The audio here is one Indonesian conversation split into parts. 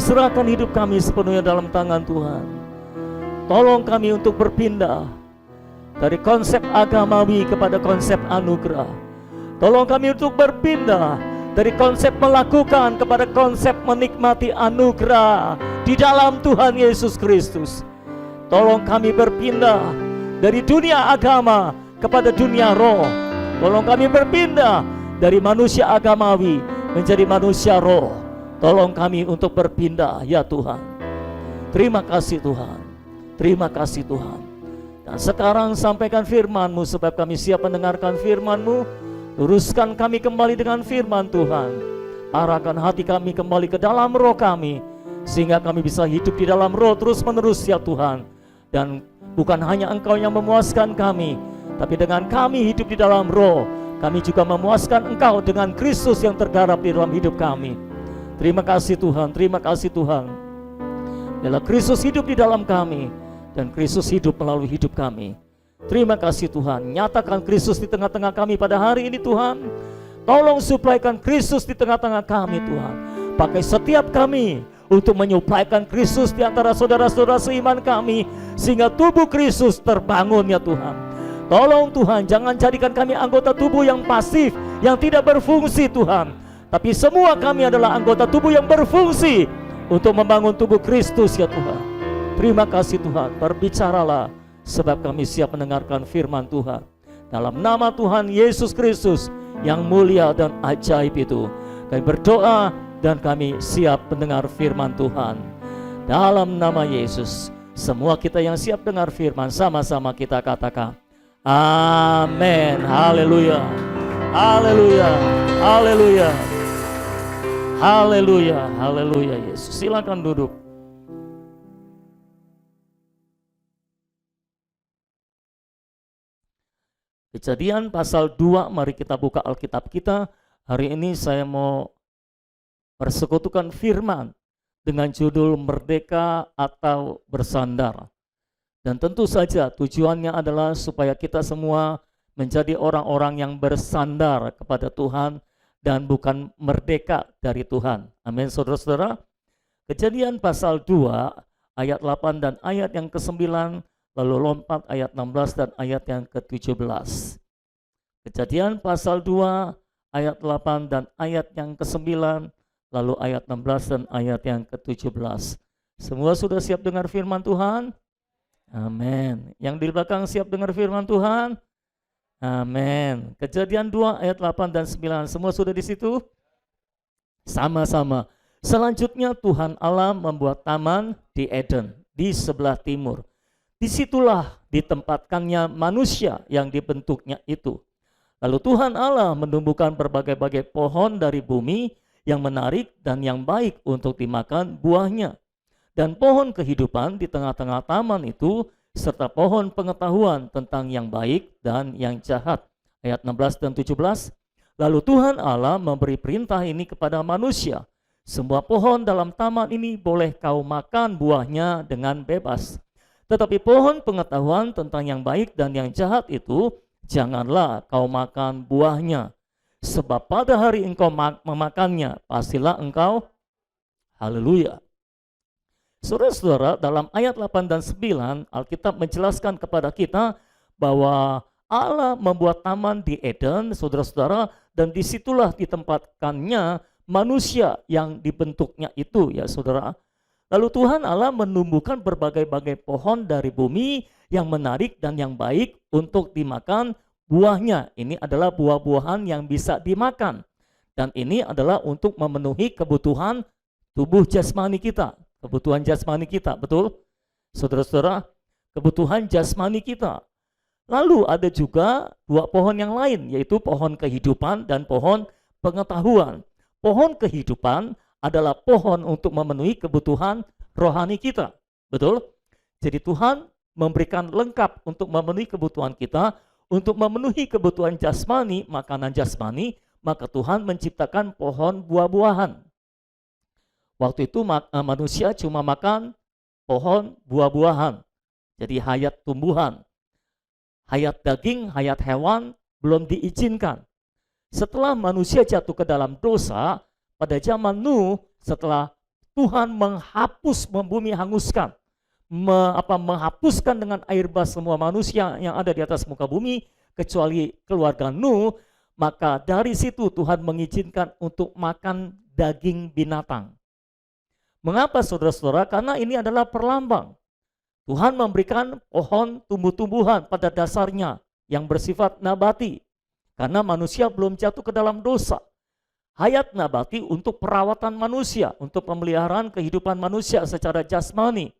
serahkan hidup kami sepenuhnya dalam tangan Tuhan. Tolong kami untuk berpindah dari konsep agamawi kepada konsep anugerah. Tolong kami untuk berpindah dari konsep melakukan kepada konsep menikmati anugerah di dalam Tuhan Yesus Kristus. Tolong kami berpindah dari dunia agama kepada dunia roh. Tolong kami berpindah dari manusia agamawi menjadi manusia roh. Tolong kami untuk berpindah ya Tuhan. Terima kasih Tuhan. Terima kasih Tuhan. Dan sekarang sampaikan firman-Mu supaya kami siap mendengarkan firman-Mu. Luruskan kami kembali dengan firman Tuhan. Arahkan hati kami kembali ke dalam roh kami, sehingga kami bisa hidup di dalam roh terus menerus ya Tuhan. Dan bukan hanya Engkau yang memuaskan kami, tapi dengan kami hidup di dalam roh, kami juga memuaskan Engkau dengan Kristus yang tergarap di dalam hidup kami. Terima kasih Tuhan, terima kasih Tuhan. Biarlah Kristus hidup di dalam kami, dan Kristus hidup melalui hidup kami. Terima kasih Tuhan. Nyatakan Kristus di tengah-tengah kami pada hari ini Tuhan. Tolong suplaikan Kristus di tengah-tengah kami Tuhan. Pakai setiap kami untuk menyuplaikan Kristus di antara saudara-saudara seiman kami, sehingga tubuh Kristus terbangun ya Tuhan. Tolong Tuhan, jangan jadikan kami anggota tubuh yang pasif, yang tidak berfungsi Tuhan. Tapi semua kami adalah anggota tubuh yang berfungsi untuk membangun tubuh Kristus ya Tuhan. Terima kasih Tuhan. Berbicaralah, sebab kami siap mendengarkan firman Tuhan. Dalam nama Tuhan Yesus Kristus yang mulia dan ajaib itu, kami berdoa dan kami siap mendengar firman Tuhan. Dalam nama Yesus, semua kita yang siap dengar firman, sama-sama kita katakan amin. Haleluya, haleluya, haleluya, haleluya, haleluya. Yesus, silakan duduk. Kejadian pasal 2, mari kita buka Alkitab kita. Hari ini saya mau persekutukan firman dengan judul Merdeka atau Bersandar. Dan tentu saja tujuannya adalah supaya kita semua menjadi orang-orang yang bersandar kepada Tuhan dan bukan merdeka dari Tuhan. Amin saudara-saudara. Kejadian pasal 2 ayat 8 dan ayat yang ke-9, lalu lompat ayat 16 dan ayat yang ke-17. Kejadian pasal 2 ayat 8 dan ayat yang ke-9, lalu ayat 16 dan ayat yang ke-17. Semua sudah siap dengar firman Tuhan? Amin. Yang di belakang siap dengar firman Tuhan? Amin. Kejadian 2 ayat 8 dan 9, semua sudah di situ? Sama-sama. Selanjutnya Tuhan Allah membuat taman di Eden, di sebelah timur. Disitulah ditempatkannya manusia yang dibentuknya itu. Lalu Tuhan Allah menumbuhkan berbagai-bagai pohon dari bumi yang menarik dan yang baik untuk dimakan buahnya. Dan pohon kehidupan di tengah-tengah taman itu, serta pohon pengetahuan tentang yang baik dan yang jahat. Ayat 16 dan 17. Lalu Tuhan Allah memberi perintah ini kepada manusia. Semua pohon dalam taman ini boleh kau makan buahnya dengan bebas. Tetapi pohon pengetahuan tentang yang baik dan yang jahat itu, janganlah kau makan buahnya. Sebab pada hari engkau memakannya, pastilah engkau, haleluya. Saudara-saudara, dalam ayat 8 dan 9, Alkitab menjelaskan kepada kita bahwa Allah membuat taman di Eden, saudara-saudara, dan disitulah ditempatkannya manusia yang dibentuknya itu, ya saudara. Lalu Tuhan Allah menumbuhkan berbagai-bagai pohon dari bumi yang menarik dan yang baik untuk dimakan buahnya. Ini adalah buah-buahan yang bisa dimakan. Dan ini adalah untuk memenuhi kebutuhan tubuh jasmani kita. Kebutuhan jasmani kita, betul? Saudara-saudara, kebutuhan jasmani kita. Lalu ada juga dua pohon yang lain, yaitu pohon kehidupan dan pohon pengetahuan. Pohon kehidupan adalah pohon untuk memenuhi kebutuhan rohani kita. Betul? Jadi Tuhan memberikan lengkap untuk memenuhi kebutuhan kita, untuk memenuhi kebutuhan jasmani, makanan jasmani, maka Tuhan menciptakan pohon buah-buahan. Waktu itu manusia cuma makan pohon buah-buahan. Jadi hayat tumbuhan, hayat daging, hayat hewan belum diizinkan. Setelah manusia jatuh ke dalam dosa, pada zaman Nuh, setelah Tuhan bumi hanguskan, menghapuskan dengan air bah semua manusia yang ada di atas muka bumi, kecuali keluarga Nuh, maka dari situ Tuhan mengizinkan untuk makan daging binatang. Mengapa saudara-saudara? Karena ini adalah perlambang. Tuhan memberikan pohon tumbuh-tumbuhan pada dasarnya yang bersifat nabati. Karena manusia belum jatuh ke dalam dosa. Hayat nabati untuk perawatan manusia, untuk pemeliharaan kehidupan manusia secara jasmani.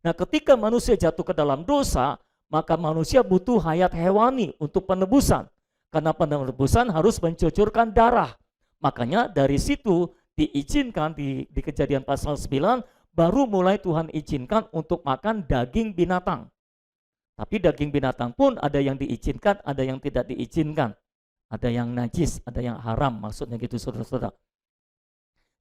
Nah, ketika manusia jatuh ke dalam dosa, maka manusia butuh hayat hewani untuk penebusan. Karena penebusan harus mencucurkan darah. Makanya dari situ diizinkan di Kejadian pasal 9, baru mulai Tuhan izinkan untuk makan daging binatang. Tapi daging binatang pun ada yang diizinkan, ada yang tidak diizinkan. Ada yang najis, ada yang haram, maksudnya gitu saudara-saudara.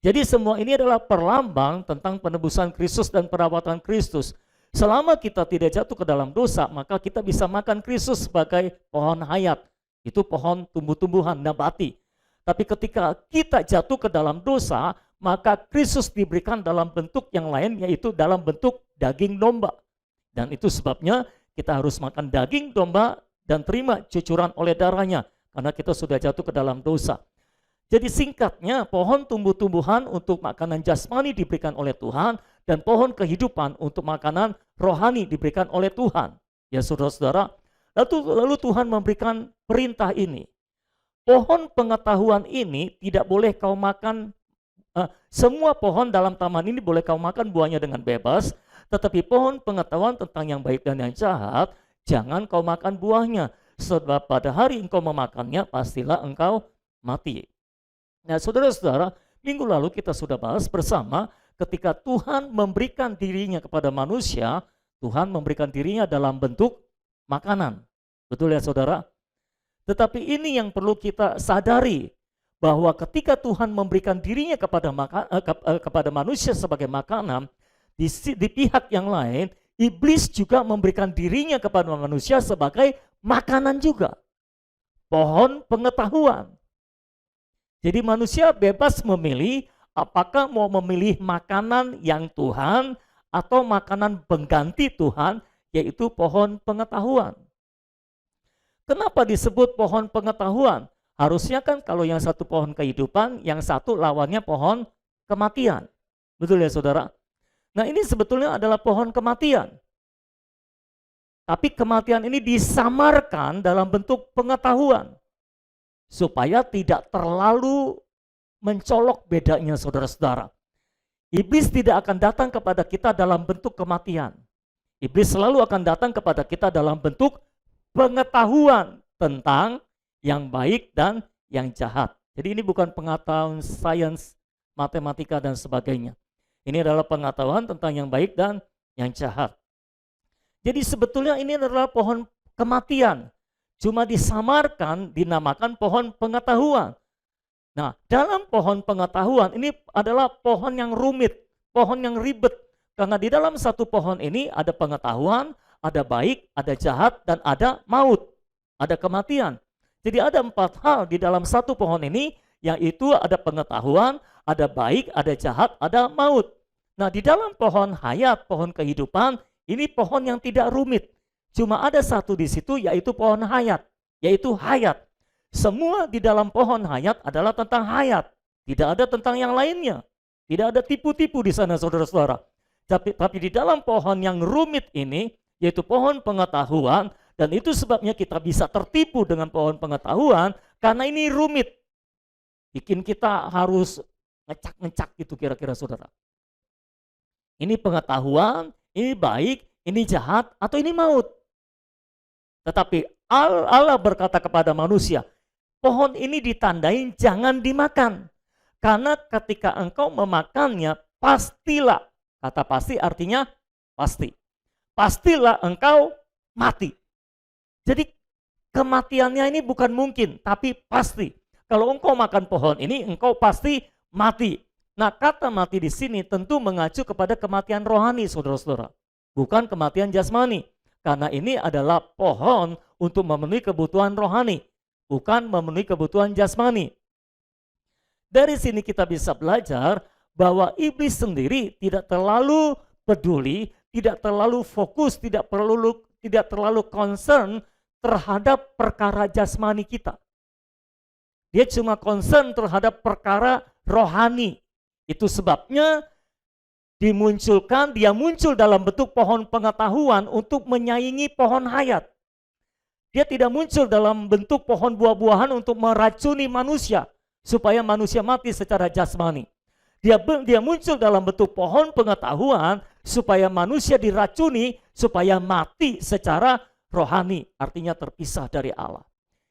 Jadi semua ini adalah perlambang tentang penebusan Kristus dan perawatan Kristus. Selama kita tidak jatuh ke dalam dosa, maka kita bisa makan Kristus sebagai pohon hayat. Itu pohon tumbuh-tumbuhan, nabati. Tapi ketika kita jatuh ke dalam dosa, maka Kristus diberikan dalam bentuk yang lain, yaitu dalam bentuk daging domba. Dan itu sebabnya kita harus makan daging domba dan terima cucuran oleh darahnya. Karena kita sudah jatuh ke dalam dosa. Jadi singkatnya, pohon tumbuh-tumbuhan untuk makanan jasmani diberikan oleh Tuhan, dan pohon kehidupan untuk makanan rohani diberikan oleh Tuhan. Ya saudara-saudara, lalu Tuhan memberikan perintah ini. Pohon pengetahuan ini tidak boleh kau makan, semua pohon dalam taman ini boleh kau makan buahnya dengan bebas, tetapi pohon pengetahuan tentang yang baik dan yang jahat, jangan kau makan buahnya. Sebab pada hari engkau memakannya, pastilah engkau mati. Nah saudara-saudara, minggu lalu kita sudah bahas bersama ketika Tuhan memberikan dirinya kepada manusia, Tuhan memberikan dirinya dalam bentuk makanan. Betul ya saudara? Tetapi ini yang perlu kita sadari, bahwa ketika Tuhan memberikan dirinya kepada manusia sebagai makanan, di pihak yang lain, iblis juga memberikan dirinya kepada manusia sebagai makanan juga. Pohon pengetahuan. Jadi manusia bebas memilih apakah mau memilih makanan yang Tuhan atau makanan pengganti Tuhan, yaitu pohon pengetahuan. Kenapa disebut pohon pengetahuan? Harusnya kan kalau yang satu pohon kehidupan, yang satu lawannya pohon kematian. Betul ya saudara? Nah ini sebetulnya adalah pohon kematian. Tapi kematian ini disamarkan dalam bentuk pengetahuan. Supaya tidak terlalu mencolok bedanya saudara-saudara. Iblis tidak akan datang kepada kita dalam bentuk kematian. Iblis selalu akan datang kepada kita dalam bentuk pengetahuan tentang yang baik dan yang jahat. Jadi ini bukan pengetahuan sains, matematika dan sebagainya. Ini adalah pengetahuan tentang yang baik dan yang jahat. Jadi sebetulnya ini adalah pohon kematian. Cuma disamarkan, dinamakan pohon pengetahuan. Nah, dalam pohon pengetahuan ini adalah pohon yang rumit, pohon yang ribet. Karena di dalam satu pohon ini ada pengetahuan, ada baik, ada jahat, dan ada maut, ada kematian. Jadi ada 4 hal di dalam satu pohon ini, yaitu ada pengetahuan, ada baik, ada jahat, ada maut. Nah, di dalam pohon hayat, pohon kehidupan, ini pohon yang tidak rumit. Cuma ada satu di situ, yaitu pohon hayat, yaitu hayat. Semua di dalam pohon hayat adalah tentang hayat. Tidak ada tentang yang lainnya. Tidak ada tipu-tipu di sana saudara-saudara. Tapi di dalam pohon yang rumit ini, yaitu pohon pengetahuan, dan itu sebabnya kita bisa tertipu dengan pohon pengetahuan, karena ini rumit. Bikin kita harus ngecak-ngecak gitu kira-kira saudara. Ini pengetahuan, ini baik, ini jahat, atau ini maut. Tetapi Allah berkata kepada manusia, pohon ini ditandain jangan dimakan. Karena ketika engkau memakannya, pastilah, kata pasti artinya pasti. Pastilah engkau mati. Jadi kematiannya ini bukan mungkin, tapi pasti. Kalau engkau makan pohon ini, engkau pasti mati. Nah, kata mati di sini tentu mengacu kepada kematian rohani, saudara-saudara. Bukan kematian jasmani. Karena ini adalah pohon untuk memenuhi kebutuhan rohani, bukan memenuhi kebutuhan jasmani. Dari sini kita bisa belajar bahwa iblis sendiri tidak terlalu peduli, tidak terlalu fokus, tidak terlalu concern terhadap perkara jasmani kita. Dia cuma concern terhadap perkara rohani. Itu sebabnya dia muncul dalam bentuk pohon pengetahuan untuk menyaingi pohon hayat. Dia tidak muncul dalam bentuk pohon buah-buahan untuk meracuni manusia supaya manusia mati secara jasmani. Dia muncul dalam bentuk pohon pengetahuan supaya manusia diracuni supaya mati secara rohani, artinya terpisah dari Allah.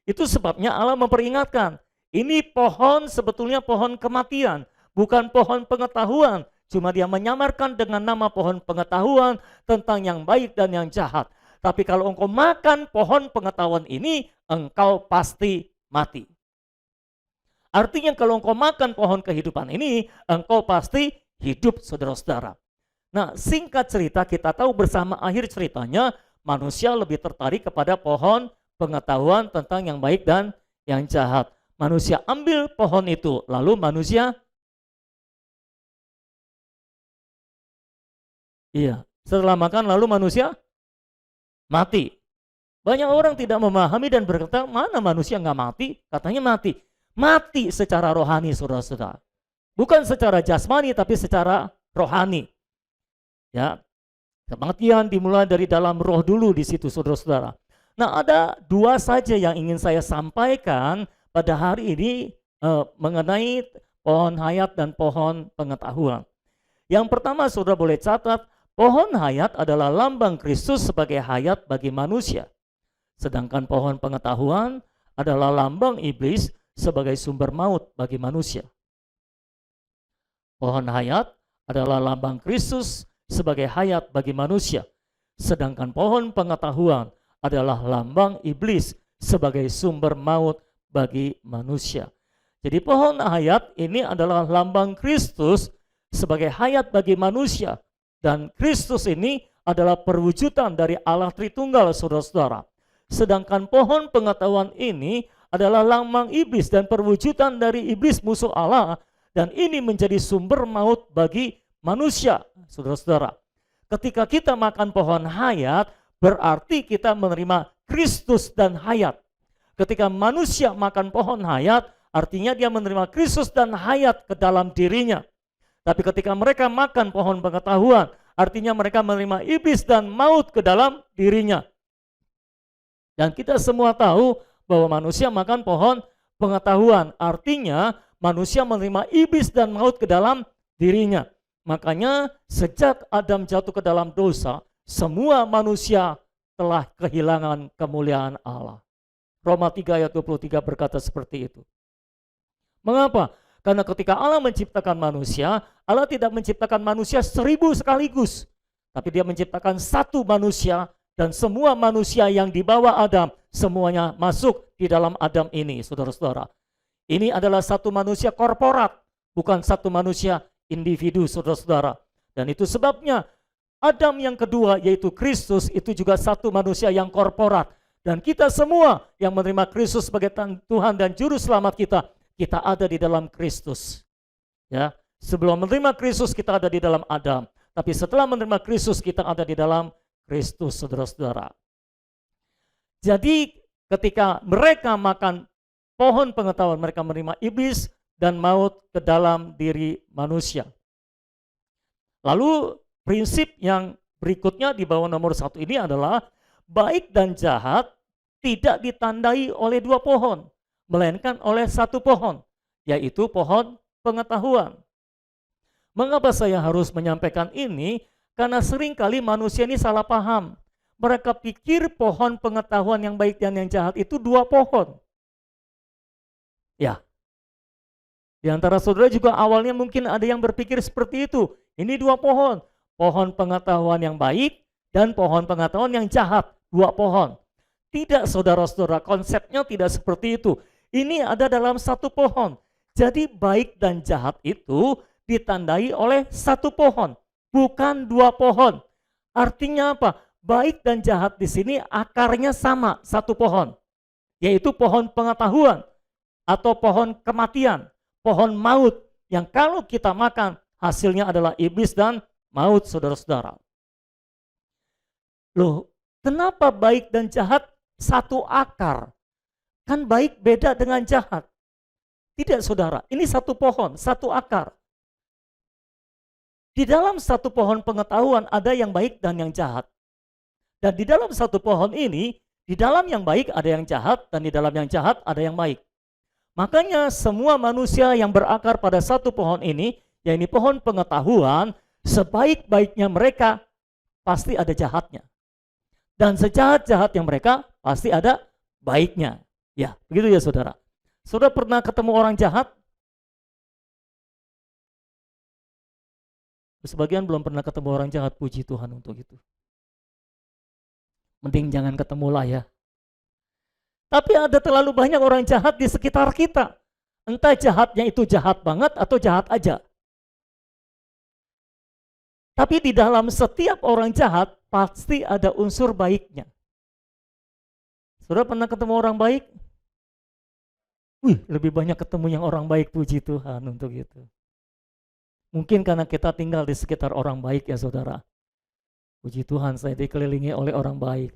Itu sebabnya Allah memperingatkan, ini pohon sebetulnya pohon kematian, bukan pohon pengetahuan. Cuma dia menyamarkan dengan nama pohon pengetahuan tentang yang baik dan yang jahat. Tapi kalau engkau makan pohon pengetahuan ini, engkau pasti mati. Artinya kalau engkau makan pohon kehidupan ini, engkau pasti hidup, saudara-saudara. Nah, singkat cerita, kita tahu bersama akhir ceritanya, manusia lebih tertarik kepada pohon pengetahuan tentang yang baik dan yang jahat. Manusia ambil pohon itu, lalu manusia setelah makan lalu manusia mati. Banyak orang tidak memahami dan berkata, mana manusia nggak mati? Katanya mati. Mati secara rohani, saudara-saudara. Bukan secara jasmani, tapi secara rohani. Ya, kematian dimulai dari dalam roh dulu di situ, saudara-saudara. Nah, ada dua saja yang ingin saya sampaikan pada hari ini mengenai pohon hayat dan pohon pengetahuan. Yang pertama, saudara boleh catat, pohon hayat adalah lambang Kristus sebagai hayat bagi manusia. Sedangkan pohon pengetahuan adalah lambang iblis sebagai sumber maut bagi manusia. Pohon hayat adalah lambang Kristus sebagai hayat bagi manusia. Sedangkan pohon pengetahuan adalah lambang iblis sebagai sumber maut bagi manusia. Jadi pohon hayat ini adalah lambang Kristus sebagai hayat bagi manusia. Dan Kristus ini adalah perwujudan dari Allah Tritunggal, saudara-saudara. Sedangkan pohon pengetahuan ini adalah lambang iblis dan perwujudan dari iblis musuh Allah. Dan ini menjadi sumber maut bagi manusia, saudara-saudara. Ketika kita makan pohon hayat, berarti kita menerima Kristus dan hayat. Ketika manusia makan pohon hayat, artinya dia menerima Kristus dan hayat ke dalam dirinya. Tapi ketika mereka makan pohon pengetahuan, artinya mereka menerima iblis dan maut ke dalam dirinya. Dan kita semua tahu bahwa manusia makan pohon pengetahuan, artinya manusia menerima iblis dan maut ke dalam dirinya. Makanya sejak Adam jatuh ke dalam dosa, semua manusia telah kehilangan kemuliaan Allah. Roma 3 ayat 23 berkata seperti itu. Mengapa? Karena ketika Allah menciptakan manusia, Allah tidak menciptakan manusia 1000 sekaligus. Tapi dia menciptakan satu manusia dan semua manusia yang di bawah Adam, semuanya masuk di dalam Adam ini, saudara-saudara. Ini adalah satu manusia korporat, bukan satu manusia individu, saudara-saudara. Dan itu sebabnya Adam yang kedua, yaitu Kristus, itu juga satu manusia yang korporat. Dan kita semua yang menerima Kristus sebagai Tuhan dan Juru Selamat kita ada di dalam Kristus. Ya, sebelum menerima Kristus kita ada di dalam Adam, tapi setelah menerima Kristus kita ada di dalam Kristus, saudara-saudara. Jadi ketika mereka makan pohon pengetahuan, mereka menerima iblis dan maut ke dalam diri manusia. Lalu prinsip yang berikutnya di bawah nomor 1 ini adalah baik dan jahat tidak ditandai oleh dua pohon, melainkan oleh satu pohon, yaitu pohon pengetahuan. Mengapa saya harus menyampaikan ini? Karena seringkali manusia ini salah paham. Mereka pikir pohon pengetahuan yang baik dan yang jahat itu dua pohon. Ya, di antara saudara juga awalnya mungkin ada yang berpikir seperti itu. Ini dua pohon, pohon pengetahuan yang baik dan pohon pengetahuan yang jahat, dua pohon. Tidak, saudara-saudara, konsepnya tidak seperti itu. Ini ada dalam satu pohon. Jadi baik dan jahat itu ditandai oleh satu pohon, bukan dua pohon. Artinya apa? Baik dan jahat di sini akarnya sama, satu pohon, yaitu pohon pengetahuan atau pohon kematian, pohon maut yang kalau kita makan Hasilnya adalah iblis dan maut, saudara-saudara. Loh, kenapa baik dan jahat satu akar? Kan baik beda dengan jahat. Tidak, saudara, ini satu pohon, satu akar. Di dalam satu pohon pengetahuan ada yang baik dan yang jahat. Dan di dalam satu pohon ini, di dalam yang baik ada yang jahat, dan di dalam yang jahat ada yang baik. Makanya semua manusia yang berakar pada satu pohon ini, yaitu pohon pengetahuan, sebaik-baiknya mereka pasti ada jahatnya. Dan sejahat-jahatnya mereka pasti ada baiknya. Ya, begitu ya saudara. Saudara pernah ketemu orang jahat? Sebagian belum pernah ketemu orang jahat, puji Tuhan untuk itu. Mending jangan ketemu lah ya. Tapi ada terlalu banyak orang jahat di sekitar kita. Entah jahatnya itu jahat banget atau jahat aja. Tapi di dalam setiap orang jahat pasti ada unsur baiknya. Saudara pernah ketemu orang baik? Wih, lebih banyak ketemu yang orang baik, puji Tuhan untuk itu. Mungkin karena kita tinggal di sekitar orang baik ya saudara. Puji Tuhan saya dikelilingi oleh orang baik.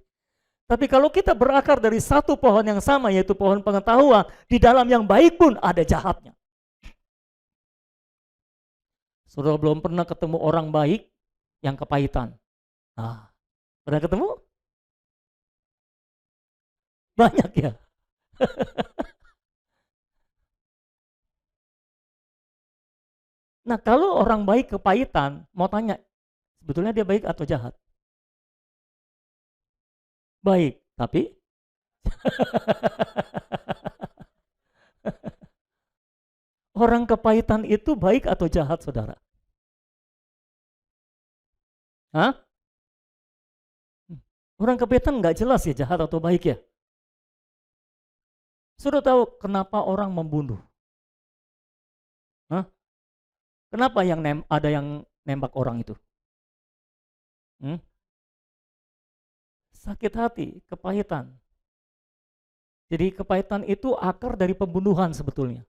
Tapi kalau kita berakar dari satu pohon yang sama, yaitu pohon pengetahuan, di dalam yang baik pun ada jahatnya. Saudara belum pernah ketemu orang baik yang kepahitan. Nah, pernah ketemu? Banyak ya. Nah, kalau orang baik kepahitan, mau tanya, sebetulnya dia baik atau jahat? Baik, tapi orang kepahitan itu baik atau jahat, saudara? Hah? Orang kepahitan nggak jelas ya jahat atau baik ya. Sudah tahu kenapa orang membunuh? Hah? Kenapa ada yang nembak orang itu? Sakit hati, kepahitan. Jadi kepahitan itu akar dari pembunuhan sebetulnya.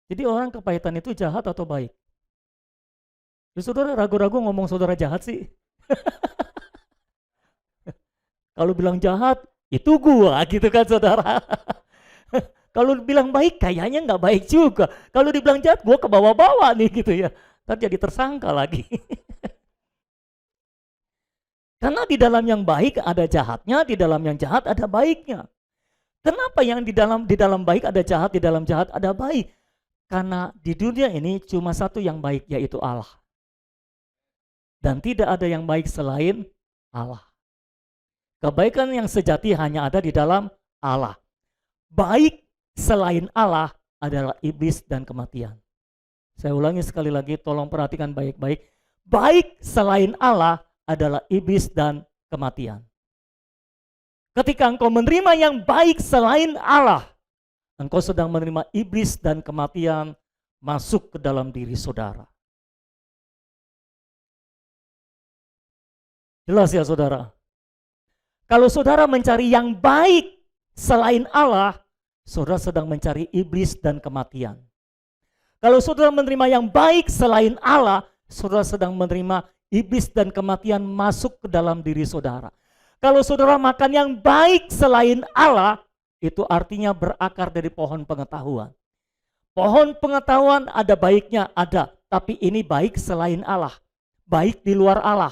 Jadi orang kepahitan itu jahat atau baik? Terus saudara ragu-ragu ngomong saudara jahat sih. Kalau bilang jahat, itu gua gitu kan saudara. Kalau bilang baik, kayaknya nggak baik juga. Kalau dibilang jahat, gua ke bawah-bawah nih gitu ya. Ntar jadi tersangka lagi. Karena di dalam yang baik ada jahatnya, di dalam yang jahat ada baiknya. Kenapa yang di dalam baik ada jahat, di dalam jahat ada baik? Karena di dunia ini cuma satu yang baik, yaitu Allah. Dan tidak ada yang baik selain Allah. Kebaikan yang sejati hanya ada di dalam Allah. Baik selain Allah adalah iblis dan kematian. Saya ulangi sekali lagi, tolong perhatikan baik-baik. Baik selain Allah adalah iblis dan kematian. Ketika engkau menerima yang baik selain Allah, engkau sedang menerima iblis dan kematian masuk ke dalam diri saudara. Jelas ya saudara? Kalau saudara mencari yang baik selain Allah, saudara sedang mencari iblis dan kematian. Kalau saudara menerima yang baik selain Allah, saudara sedang menerima iblis dan kematian masuk ke dalam diri saudara. Kalau saudara makan yang baik selain Allah, itu artinya berakar dari pohon pengetahuan. Pohon pengetahuan ada baiknya, ada. Tapi ini baik selain Allah. Baik di luar Allah.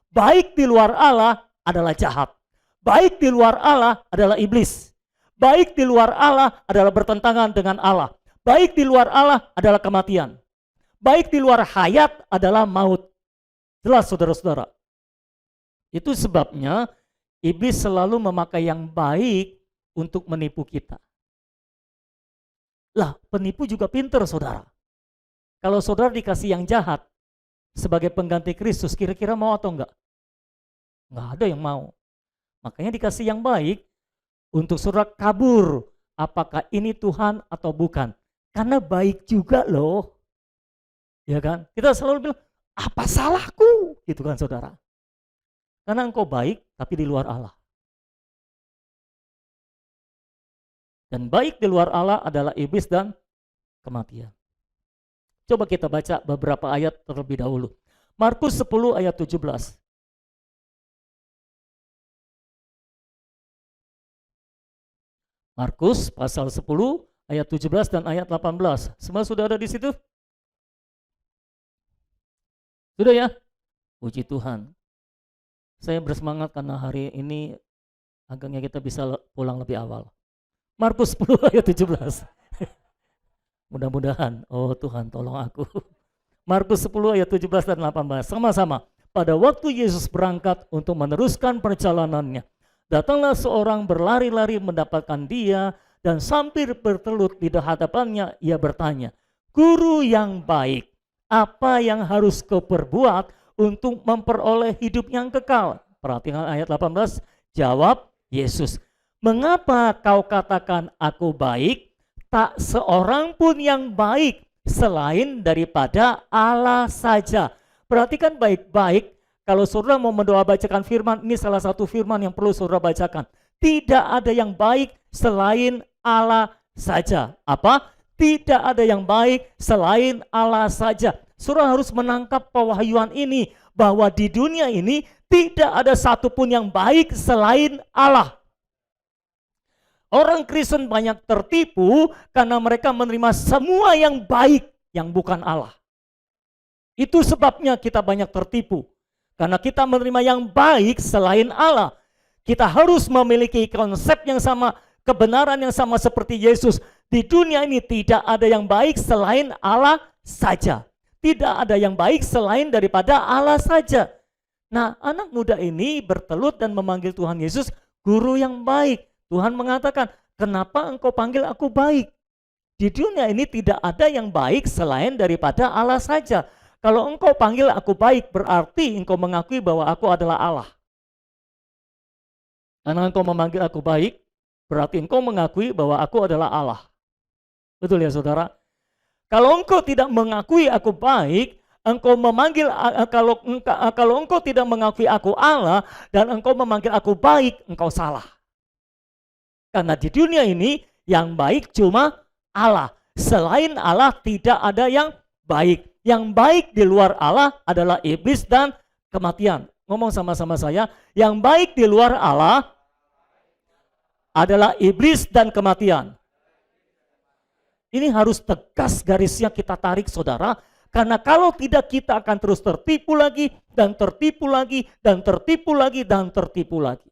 Baik di luar Allah adalah jahat. Baik di luar Allah adalah iblis. Baik di luar Allah adalah bertentangan dengan Allah. Baik di luar Allah adalah kematian. Baik di luar hayat adalah maut. Jelas saudara-saudara. Itu sebabnya iblis selalu memakai yang baik untuk menipu kita. Lah, penipu juga pinter saudara. Kalau saudara dikasih yang jahat sebagai pengganti Kristus, kira-kira mau atau enggak? Enggak ada yang mau. Makanya dikasih yang baik untuk saudara kabur. Apakah ini Tuhan atau bukan? Karena baik juga loh. Ya kan? Kita selalu bilang, apa salahku? Gitu kan saudara. Karena engkau baik tapi di luar Allah. Dan baik di luar Allah adalah iblis dan kematian. Coba kita baca beberapa ayat terlebih dahulu. Markus 10 ayat 17. Markus pasal 10 ayat 17 dan ayat 18. Semua sudah ada di situ? Sudah ya? Puji Tuhan. Saya bersemangat karena hari ini agaknya kita bisa pulang lebih awal. Markus 10 ayat 17. Mudah-mudahan, oh Tuhan tolong aku. Markus 10 ayat 17 dan 18. Sama-sama. Pada waktu Yesus berangkat untuk meneruskan perjalanannya, datanglah seorang berlari-lari mendapatkan dia dan sambil bertelut di hadapannya ia bertanya, "Guru yang baik, apa yang harus kau perbuat untuk memperoleh hidup yang kekal?" Perhatikan ayat 18, jawab Yesus, "Mengapa kau katakan aku baik? Tak seorang pun yang baik selain daripada Allah saja." Perhatikan baik-baik. Kalau saudara mau mendoa bacakan firman, ini salah satu firman yang perlu saudara bacakan. Tidak ada yang baik selain Allah saja. Apa? Tidak ada yang baik selain Allah saja. Saudara harus menangkap pewahyuan ini, bahwa di dunia ini tidak ada satupun yang baik selain Allah. Orang Kristen banyak tertipu karena mereka menerima semua yang baik yang bukan Allah. Itu sebabnya kita banyak tertipu. Karena kita menerima yang baik selain Allah. Kita harus memiliki konsep yang sama, kebenaran yang sama seperti Yesus. Di dunia ini tidak ada yang baik selain Allah saja. Tidak ada yang baik selain daripada Allah saja. Nah, anak muda ini bertelut dan memanggil Tuhan Yesus guru yang baik. Tuhan mengatakan, "Kenapa engkau panggil aku baik?" Di dunia ini tidak ada yang baik selain daripada Allah saja. Kalau engkau panggil aku baik, berarti engkau mengakui bahwa aku adalah Allah. Karena engkau memanggil aku baik, berarti engkau mengakui bahwa aku adalah Allah. Betul ya saudara? Kalau engkau tidak mengakui aku baik, engkau memanggil, kalau engkau tidak mengakui aku Allah, dan engkau memanggil aku baik, engkau salah. Karena di dunia ini, yang baik cuma Allah. Selain Allah tidak ada yang baik. Yang baik di luar Allah adalah iblis dan kematian. Ngomong sama-sama saya, yang baik di luar Allah adalah iblis dan kematian. Ini harus tegas garisnya kita tarik saudara, karena kalau tidak kita akan terus tertipu lagi, dan tertipu lagi, dan tertipu lagi, dan tertipu lagi.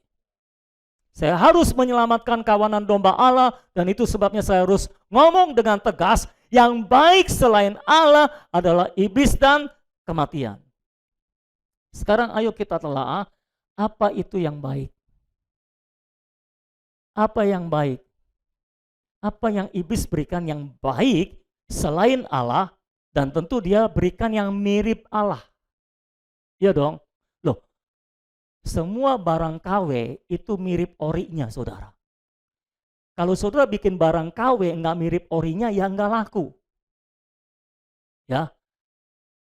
Saya harus menyelamatkan kawanan domba Allah, dan itu sebabnya saya harus ngomong dengan tegas, yang baik selain Allah adalah iblis dan kematian. Sekarang ayo kita telaah, apa itu yang baik? Apa yang baik? Apa yang iblis berikan yang baik selain Allah, dan tentu dia berikan yang mirip Allah. Iya dong? Loh, semua barang KW itu mirip orinya saudara. Kalau saudara bikin barang KW nggak mirip orinya, ya nggak laku. Ya,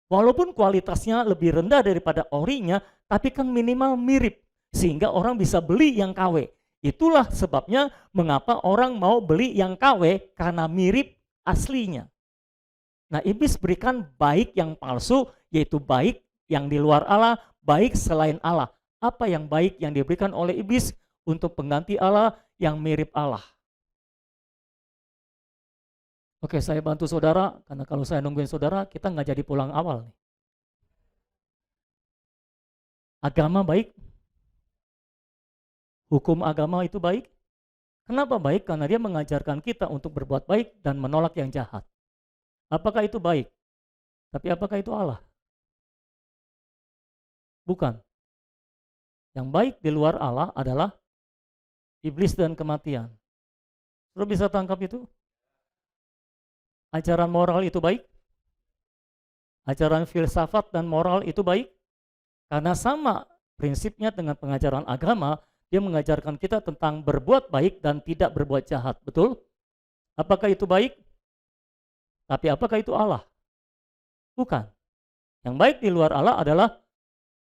walaupun kualitasnya lebih rendah daripada orinya, tapi kan minimal mirip, sehingga orang bisa beli yang KW. Itulah sebabnya mengapa orang mau beli yang KW, karena mirip aslinya. Nah, iblis berikan baik yang palsu, yaitu baik yang di luar Allah, baik selain Allah. Apa yang baik yang diberikan oleh iblis untuk pengganti Allah yang mirip Allah? Oke, saya bantu saudara, karena kalau saya nungguin saudara, kita nggak jadi pulang awal nih. Agama baik, hukum agama itu baik. Kenapa baik? Karena dia mengajarkan kita untuk berbuat baik dan menolak yang jahat. Apakah itu baik? Tapi apakah itu Allah? Bukan. Yang baik di luar Allah adalah iblis dan kematian. Lo bisa tangkap itu? Ajaran moral itu baik? Ajaran filsafat dan moral itu baik? Karena sama prinsipnya dengan pengajaran agama, dia mengajarkan kita tentang berbuat baik dan tidak berbuat jahat, betul? Apakah itu baik? Tapi apakah itu Allah? Bukan. Yang baik di luar Allah adalah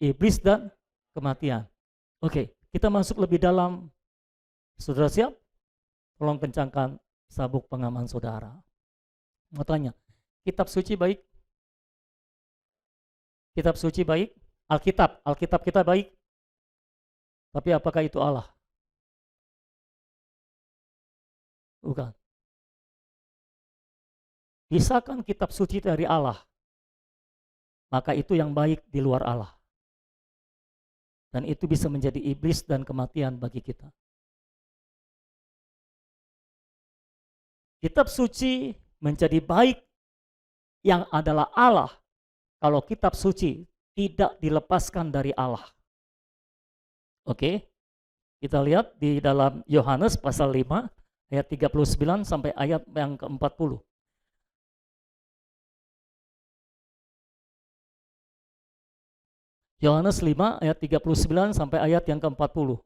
iblis dan kematian. Oke, kita masuk lebih dalam. Saudara siap? Tolong kencangkan sabuk pengaman saudara. Mau tanya, kitab suci baik? Kitab suci baik? Alkitab kita baik? Tapi apakah itu Allah? Bukan. Pisahkan kitab suci dari Allah, maka itu yang baik di luar Allah. Dan itu bisa menjadi iblis dan kematian bagi kita. Kitab suci menjadi baik yang adalah Allah kalau kitab suci tidak dilepaskan dari Allah. Oke, kita lihat di dalam Yohanes pasal 5 ayat 39 sampai ayat yang ke-40. Yohanes 5 ayat 39 sampai ayat yang ke-40.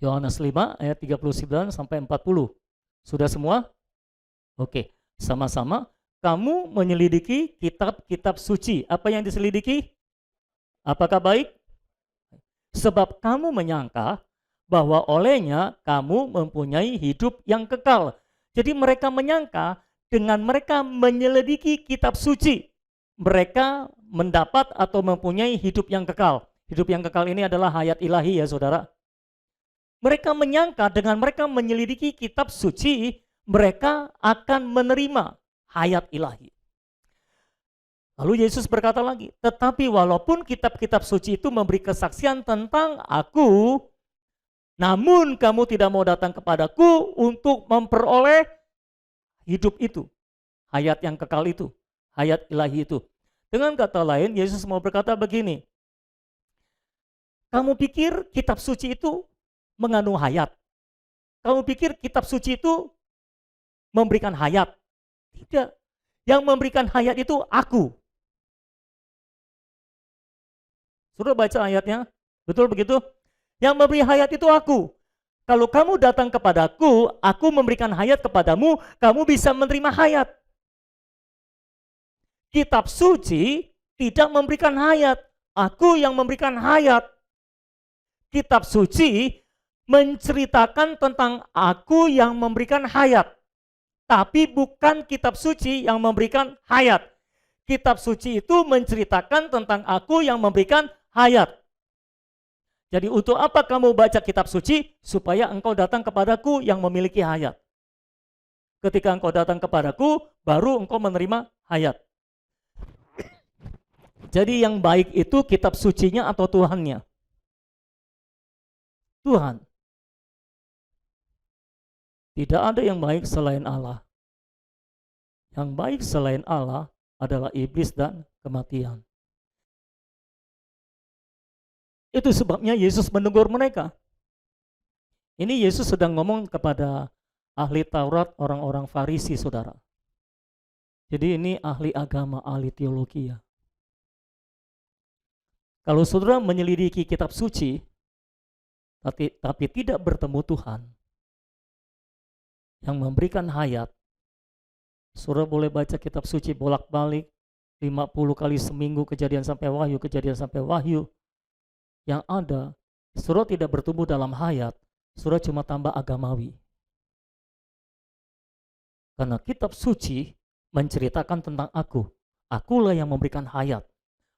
Yohanes 5 ayat 39 sampai 40. Sudah semua? Oke, sama-sama. Kamu menyelidiki kitab-kitab suci. Apa yang diselidiki? Apakah baik? Sebab kamu menyangka bahwa olehnya kamu mempunyai hidup yang kekal. Jadi mereka menyangka dengan mereka menyelidiki kitab suci, mereka mendapat atau mempunyai hidup yang kekal. Hidup yang kekal ini adalah hayat ilahi ya saudara. Mereka menyangka dengan mereka menyelidiki kitab suci, mereka akan menerima hayat ilahi. Lalu Yesus berkata lagi, tetapi walaupun kitab-kitab suci itu memberi kesaksian tentang aku, namun kamu tidak mau datang kepadaku untuk memperoleh hidup itu, hayat yang kekal itu, hayat ilahi itu. Dengan kata lain, Yesus mau berkata begini, kamu pikir kitab suci itu mengandung hayat? Kamu pikir kitab suci itu memberikan hayat? Tidak. Yang memberikan hayat itu aku. Sudah baca ayatnya? Betul begitu? Yang memberi hayat itu aku. Kalau kamu datang kepadaku, aku memberikan hayat kepadamu, kamu bisa menerima hayat. Kitab suci tidak memberikan hayat, aku yang memberikan hayat. Kitab suci menceritakan tentang aku yang memberikan hayat, tapi bukan kitab suci yang memberikan hayat. Kitab suci itu menceritakan tentang aku yang memberikan hayat. Jadi untuk apa kamu baca kitab suci? Supaya engkau datang kepadaku yang memiliki hayat. Ketika engkau datang kepadaku, baru engkau menerima hayat. Jadi yang baik itu kitab sucinya atau Tuhannya? Tuhan. Tidak ada yang baik selain Allah. Yang baik selain Allah adalah iblis dan kematian. Itu sebabnya Yesus menegur mereka. Ini Yesus sedang ngomong kepada ahli Taurat, orang-orang Farisi, saudara. Jadi ini ahli agama, ahli teologi ya. Kalau saudara menyelidiki kitab suci, tapi tidak bertemu Tuhan yang memberikan hayat, saudara boleh baca kitab suci bolak-balik 50 kali seminggu, kejadian sampai wahyu. Yang ada, saudara tidak bertumbuh dalam hayat, saudara cuma tambah agamawi. Karena kitab suci menceritakan tentang aku. Akulah yang memberikan hayat.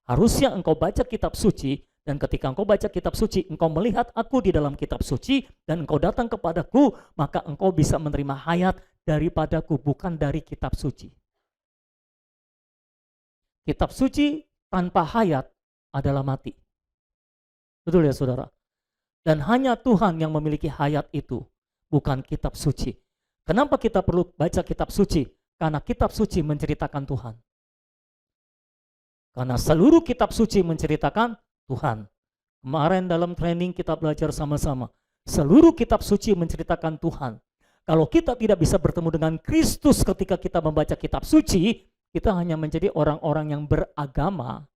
Harusnya engkau baca kitab suci, dan ketika engkau baca kitab suci, engkau melihat aku di dalam kitab suci, dan engkau datang kepadaku, maka engkau bisa menerima hayat daripadaku, bukan dari kitab suci. Kitab suci tanpa hayat adalah mati. Betul ya saudara? Dan hanya Tuhan yang memiliki hayat itu, bukan kitab suci. Kenapa kita perlu baca kitab suci? Karena kitab suci menceritakan Tuhan. Karena seluruh kitab suci menceritakan Tuhan. Kemarin dalam training kita belajar sama-sama. Seluruh kitab suci menceritakan Tuhan. Kalau kita tidak bisa bertemu dengan Kristus ketika kita membaca kitab suci, kita hanya menjadi orang-orang yang beragama,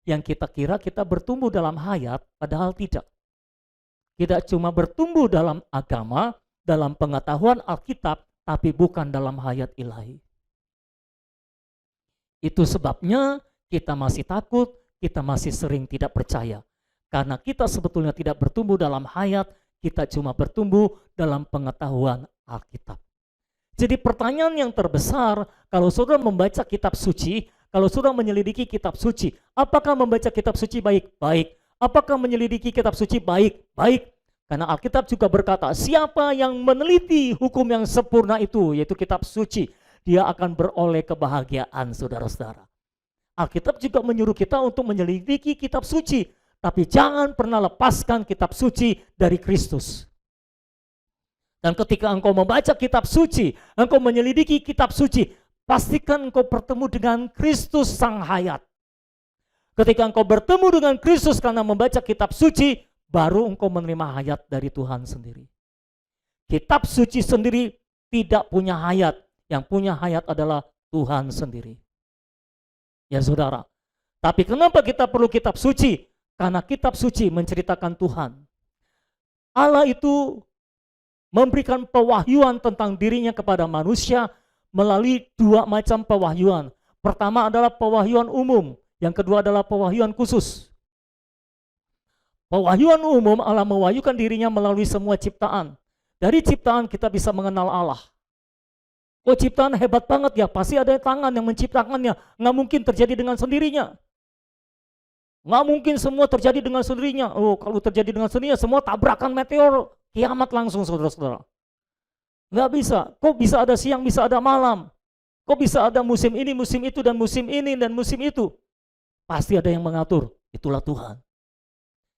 yang kita kira kita bertumbuh dalam hayat, padahal tidak. Kita cuma bertumbuh dalam agama, dalam pengetahuan Alkitab, tapi bukan dalam hayat ilahi. Itu sebabnya kita masih takut, kita masih sering tidak percaya. Karena kita sebetulnya tidak bertumbuh dalam hayat, kita cuma bertumbuh dalam pengetahuan Alkitab. Jadi pertanyaan yang terbesar, kalau saudara membaca kitab suci, kalau saudara menyelidiki kitab suci, apakah membaca kitab suci baik? Baik. Apakah menyelidiki kitab suci baik? Baik. Karena Alkitab juga berkata, siapa yang meneliti hukum yang sempurna itu, yaitu kitab suci, dia akan beroleh kebahagiaan, saudara-saudara. Alkitab juga menyuruh kita untuk menyelidiki kitab suci, tapi jangan pernah lepaskan kitab suci dari Kristus. Dan ketika engkau membaca kitab suci, engkau menyelidiki kitab suci, pastikan engkau bertemu dengan Kristus Sang Hayat. Ketika engkau bertemu dengan Kristus karena membaca kitab suci, baru engkau menerima hayat dari Tuhan sendiri. Kitab suci sendiri tidak punya hayat, yang punya hayat adalah Tuhan sendiri. Ya saudara, tapi kenapa kita perlu kitab suci? Karena kitab suci menceritakan Tuhan. Allah itu memberikan pewahyuan tentang dirinya kepada manusia melalui dua macam pewahyuan. Pertama adalah pewahyuan umum, yang kedua adalah pewahyuan khusus. Pewahyuan umum, Allah mewahyukan dirinya melalui semua ciptaan. Dari ciptaan kita bisa mengenal Allah. Oh, ciptaan hebat banget ya, pasti ada tangan yang menciptakannya. Nggak mungkin terjadi dengan sendirinya. Nggak mungkin semua terjadi dengan sendirinya. Oh, kalau terjadi dengan sendirinya, semua tabrakan meteor, kiamat langsung, saudara-saudara. Nggak bisa. Kok bisa ada siang, bisa ada malam? Kok bisa ada musim ini, musim itu, dan musim ini, dan musim itu? Pasti ada yang mengatur. Itulah Tuhan.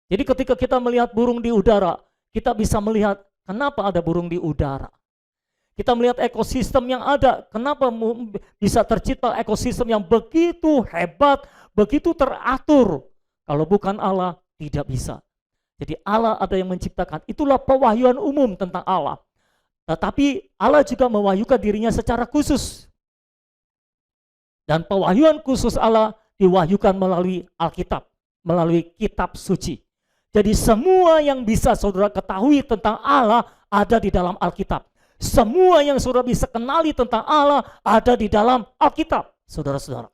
Jadi ketika kita melihat burung di udara, kita bisa melihat kenapa ada burung di udara. Kita melihat ekosistem yang ada, kenapa bisa tercipta ekosistem yang begitu hebat, begitu teratur. Kalau bukan Allah, tidak bisa. Jadi Allah ada yang menciptakan. Itulah pewahyuan umum tentang Allah. Tetapi Allah juga mewahyukan dirinya secara khusus. Dan pewahyuan khusus Allah diwahyukan melalui Alkitab, melalui kitab suci. Jadi semua yang bisa saudara ketahui tentang Allah ada di dalam Alkitab. Semua yang saudara bisa kenali tentang Allah ada di dalam Alkitab, saudara-saudara.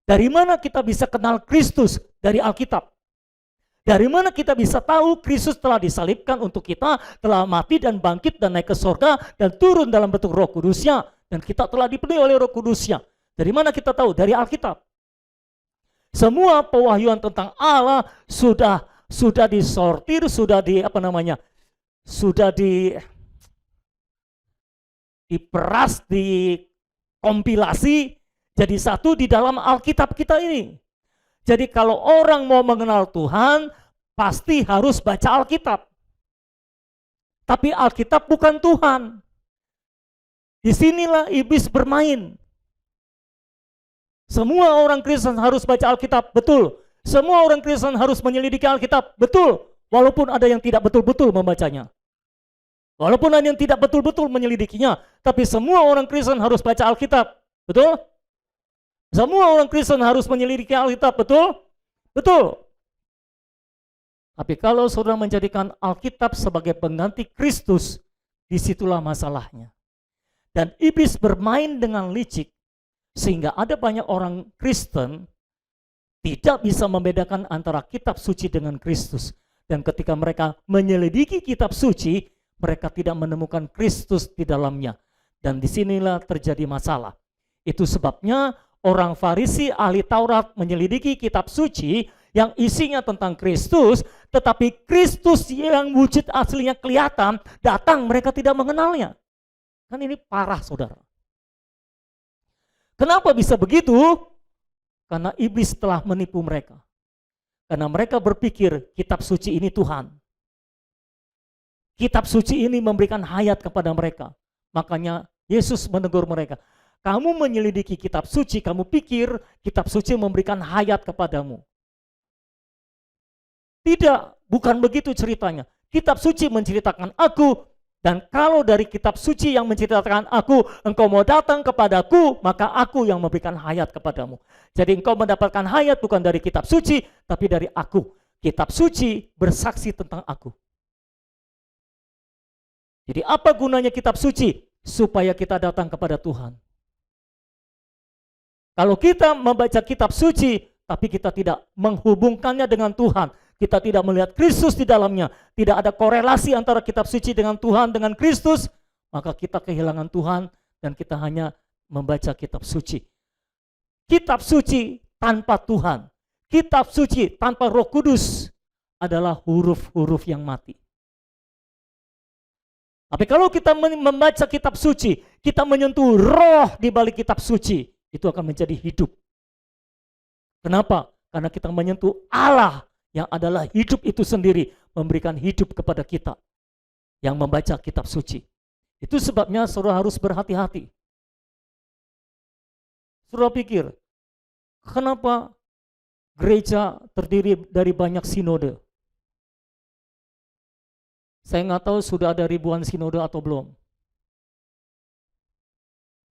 Dari mana kita bisa kenal Kristus? Dari Alkitab. Dari mana kita bisa tahu Kristus telah disalibkan untuk kita, telah mati dan bangkit dan naik ke surga dan turun dalam bentuk Roh Kudus-Nya, dan kita telah dipenuhi oleh Roh Kudus-Nya. Dari mana kita tahu? Dari Alkitab. Semua pewahyuan tentang Allah sudah disortir, sudah diperas, dikompilasi jadi satu di dalam Alkitab kita ini. Jadi kalau orang mau mengenal Tuhan, pasti harus baca Alkitab. Tapi Alkitab bukan Tuhan. Disinilah iblis bermain. Semua orang Kristen harus baca Alkitab, betul. Semua orang Kristen harus menyelidiki Alkitab, betul. Walaupun ada yang tidak betul-betul membacanya. Walaupun ada yang tidak betul-betul menyelidikinya. Tapi semua orang Kristen harus baca Alkitab, betul? Semua orang Kristen harus menyelidiki Alkitab, betul? Betul. Tapi kalau saudara menjadikan Alkitab sebagai pengganti Kristus, disitulah masalahnya. Dan iblis bermain dengan licik, sehingga ada banyak orang Kristen tidak bisa membedakan antara kitab suci dengan Kristus. Dan ketika mereka menyelidiki kitab suci, mereka tidak menemukan Kristus di dalamnya. Dan disinilah terjadi masalah. Itu sebabnya orang Farisi ahli Taurat menyelidiki kitab suci yang isinya tentang Kristus, tetapi Kristus yang wujud aslinya kelihatan, datang mereka tidak mengenalnya. Kan ini parah, saudara. Kenapa bisa begitu? Karena iblis telah menipu mereka. Karena mereka berpikir kitab suci ini Tuhan. Kitab suci ini memberikan hayat kepada mereka. Makanya Yesus menegur mereka. Kamu menyelidiki kitab suci, kamu pikir kitab suci memberikan hayat kepadamu. Tidak, bukan begitu ceritanya. Kitab suci menceritakan aku, dan kalau dari kitab suci yang menceritakan aku, engkau mau datang kepadaku, maka aku yang memberikan hayat kepadamu. Jadi engkau mendapatkan hayat bukan dari kitab suci, tapi dari aku. Kitab suci bersaksi tentang aku. Jadi apa gunanya kitab suci? Supaya kita datang kepada Tuhan. Kalau kita membaca kitab suci, tapi kita tidak menghubungkannya dengan Tuhan, kita tidak melihat Kristus di dalamnya, tidak ada korelasi antara kitab suci dengan Tuhan, dengan Kristus, maka kita kehilangan Tuhan dan kita hanya membaca kitab suci. Kitab suci tanpa Tuhan, kitab suci tanpa Roh Kudus adalah huruf-huruf yang mati. Tapi kalau kita membaca kitab suci, kita menyentuh roh di balik kitab suci, itu akan menjadi hidup. Kenapa? Karena kita menyentuh Allah yang adalah hidup itu sendiri, memberikan hidup kepada kita yang membaca kitab suci. Itu sebabnya saudara harus berhati-hati. Saudara pikir, kenapa gereja terdiri dari banyak sinode? Saya nggak tahu sudah ada ribuan sinode atau belum.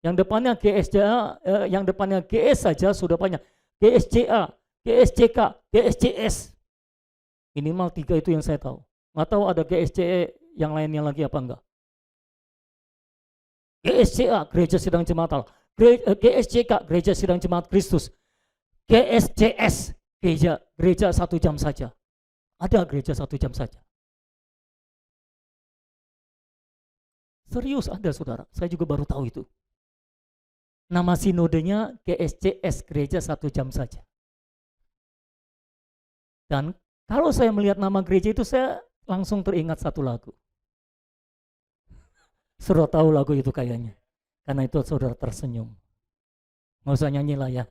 Yang depannya GSJA, yang depannya GS saja sudah banyak. GSCA, GSCK, GSCS. Minimal 3 itu yang saya tahu. Nggak tahu ada GSCE yang lainnya lagi apa enggak. GSCA, Gereja Sidang Jemaat Allah. GSCK, Gereja Sidang Jemaat Kristus. GSCS, Gereja 1 jam saja. Ada gereja 1 jam saja. Serius ada saudara, saya juga baru tahu itu. Nama sinodenya GSCS, Gereja 1 jam saja. Dan kalau saya melihat nama gereja itu, saya langsung teringat satu lagu. Saudara tahu lagu itu kayaknya, karena itu saudara tersenyum. Nggak usah nyanyi lah ya.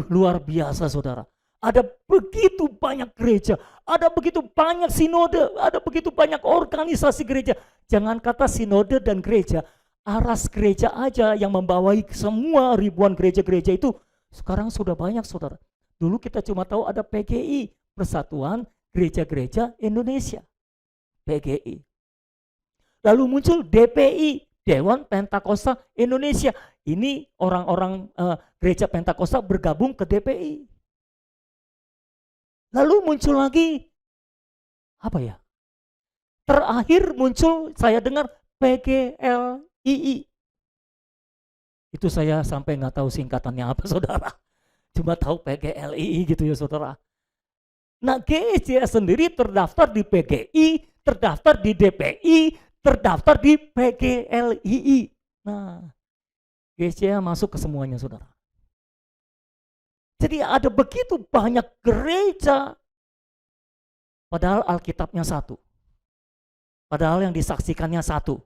Luar biasa saudara. Ada begitu banyak gereja, ada begitu banyak sinode, ada begitu banyak organisasi gereja. Jangan kata sinode dan gereja, aras gereja aja yang membawai semua ribuan gereja-gereja itu sekarang sudah banyak saudara. Dulu kita cuma tahu ada PGI, Persatuan Gereja-Gereja Indonesia, PGI. Lalu muncul DPI, Dewan Pentakosta Indonesia. Ini orang-orang gereja Pentakosta bergabung ke DPI. Lalu muncul lagi, apa ya? Terakhir muncul, saya dengar PGLII. Itu saya sampai nggak tahu singkatannya apa saudara. Cuma tahu PGLII gitu ya saudara. Nah GSJS sendiri terdaftar di PGI, terdaftar di DPI, terdaftar di PGLII. Nah GSJS masuk ke semuanya saudara. Jadi ada begitu banyak gereja, padahal Alkitabnya satu. Padahal yang disaksikannya satu.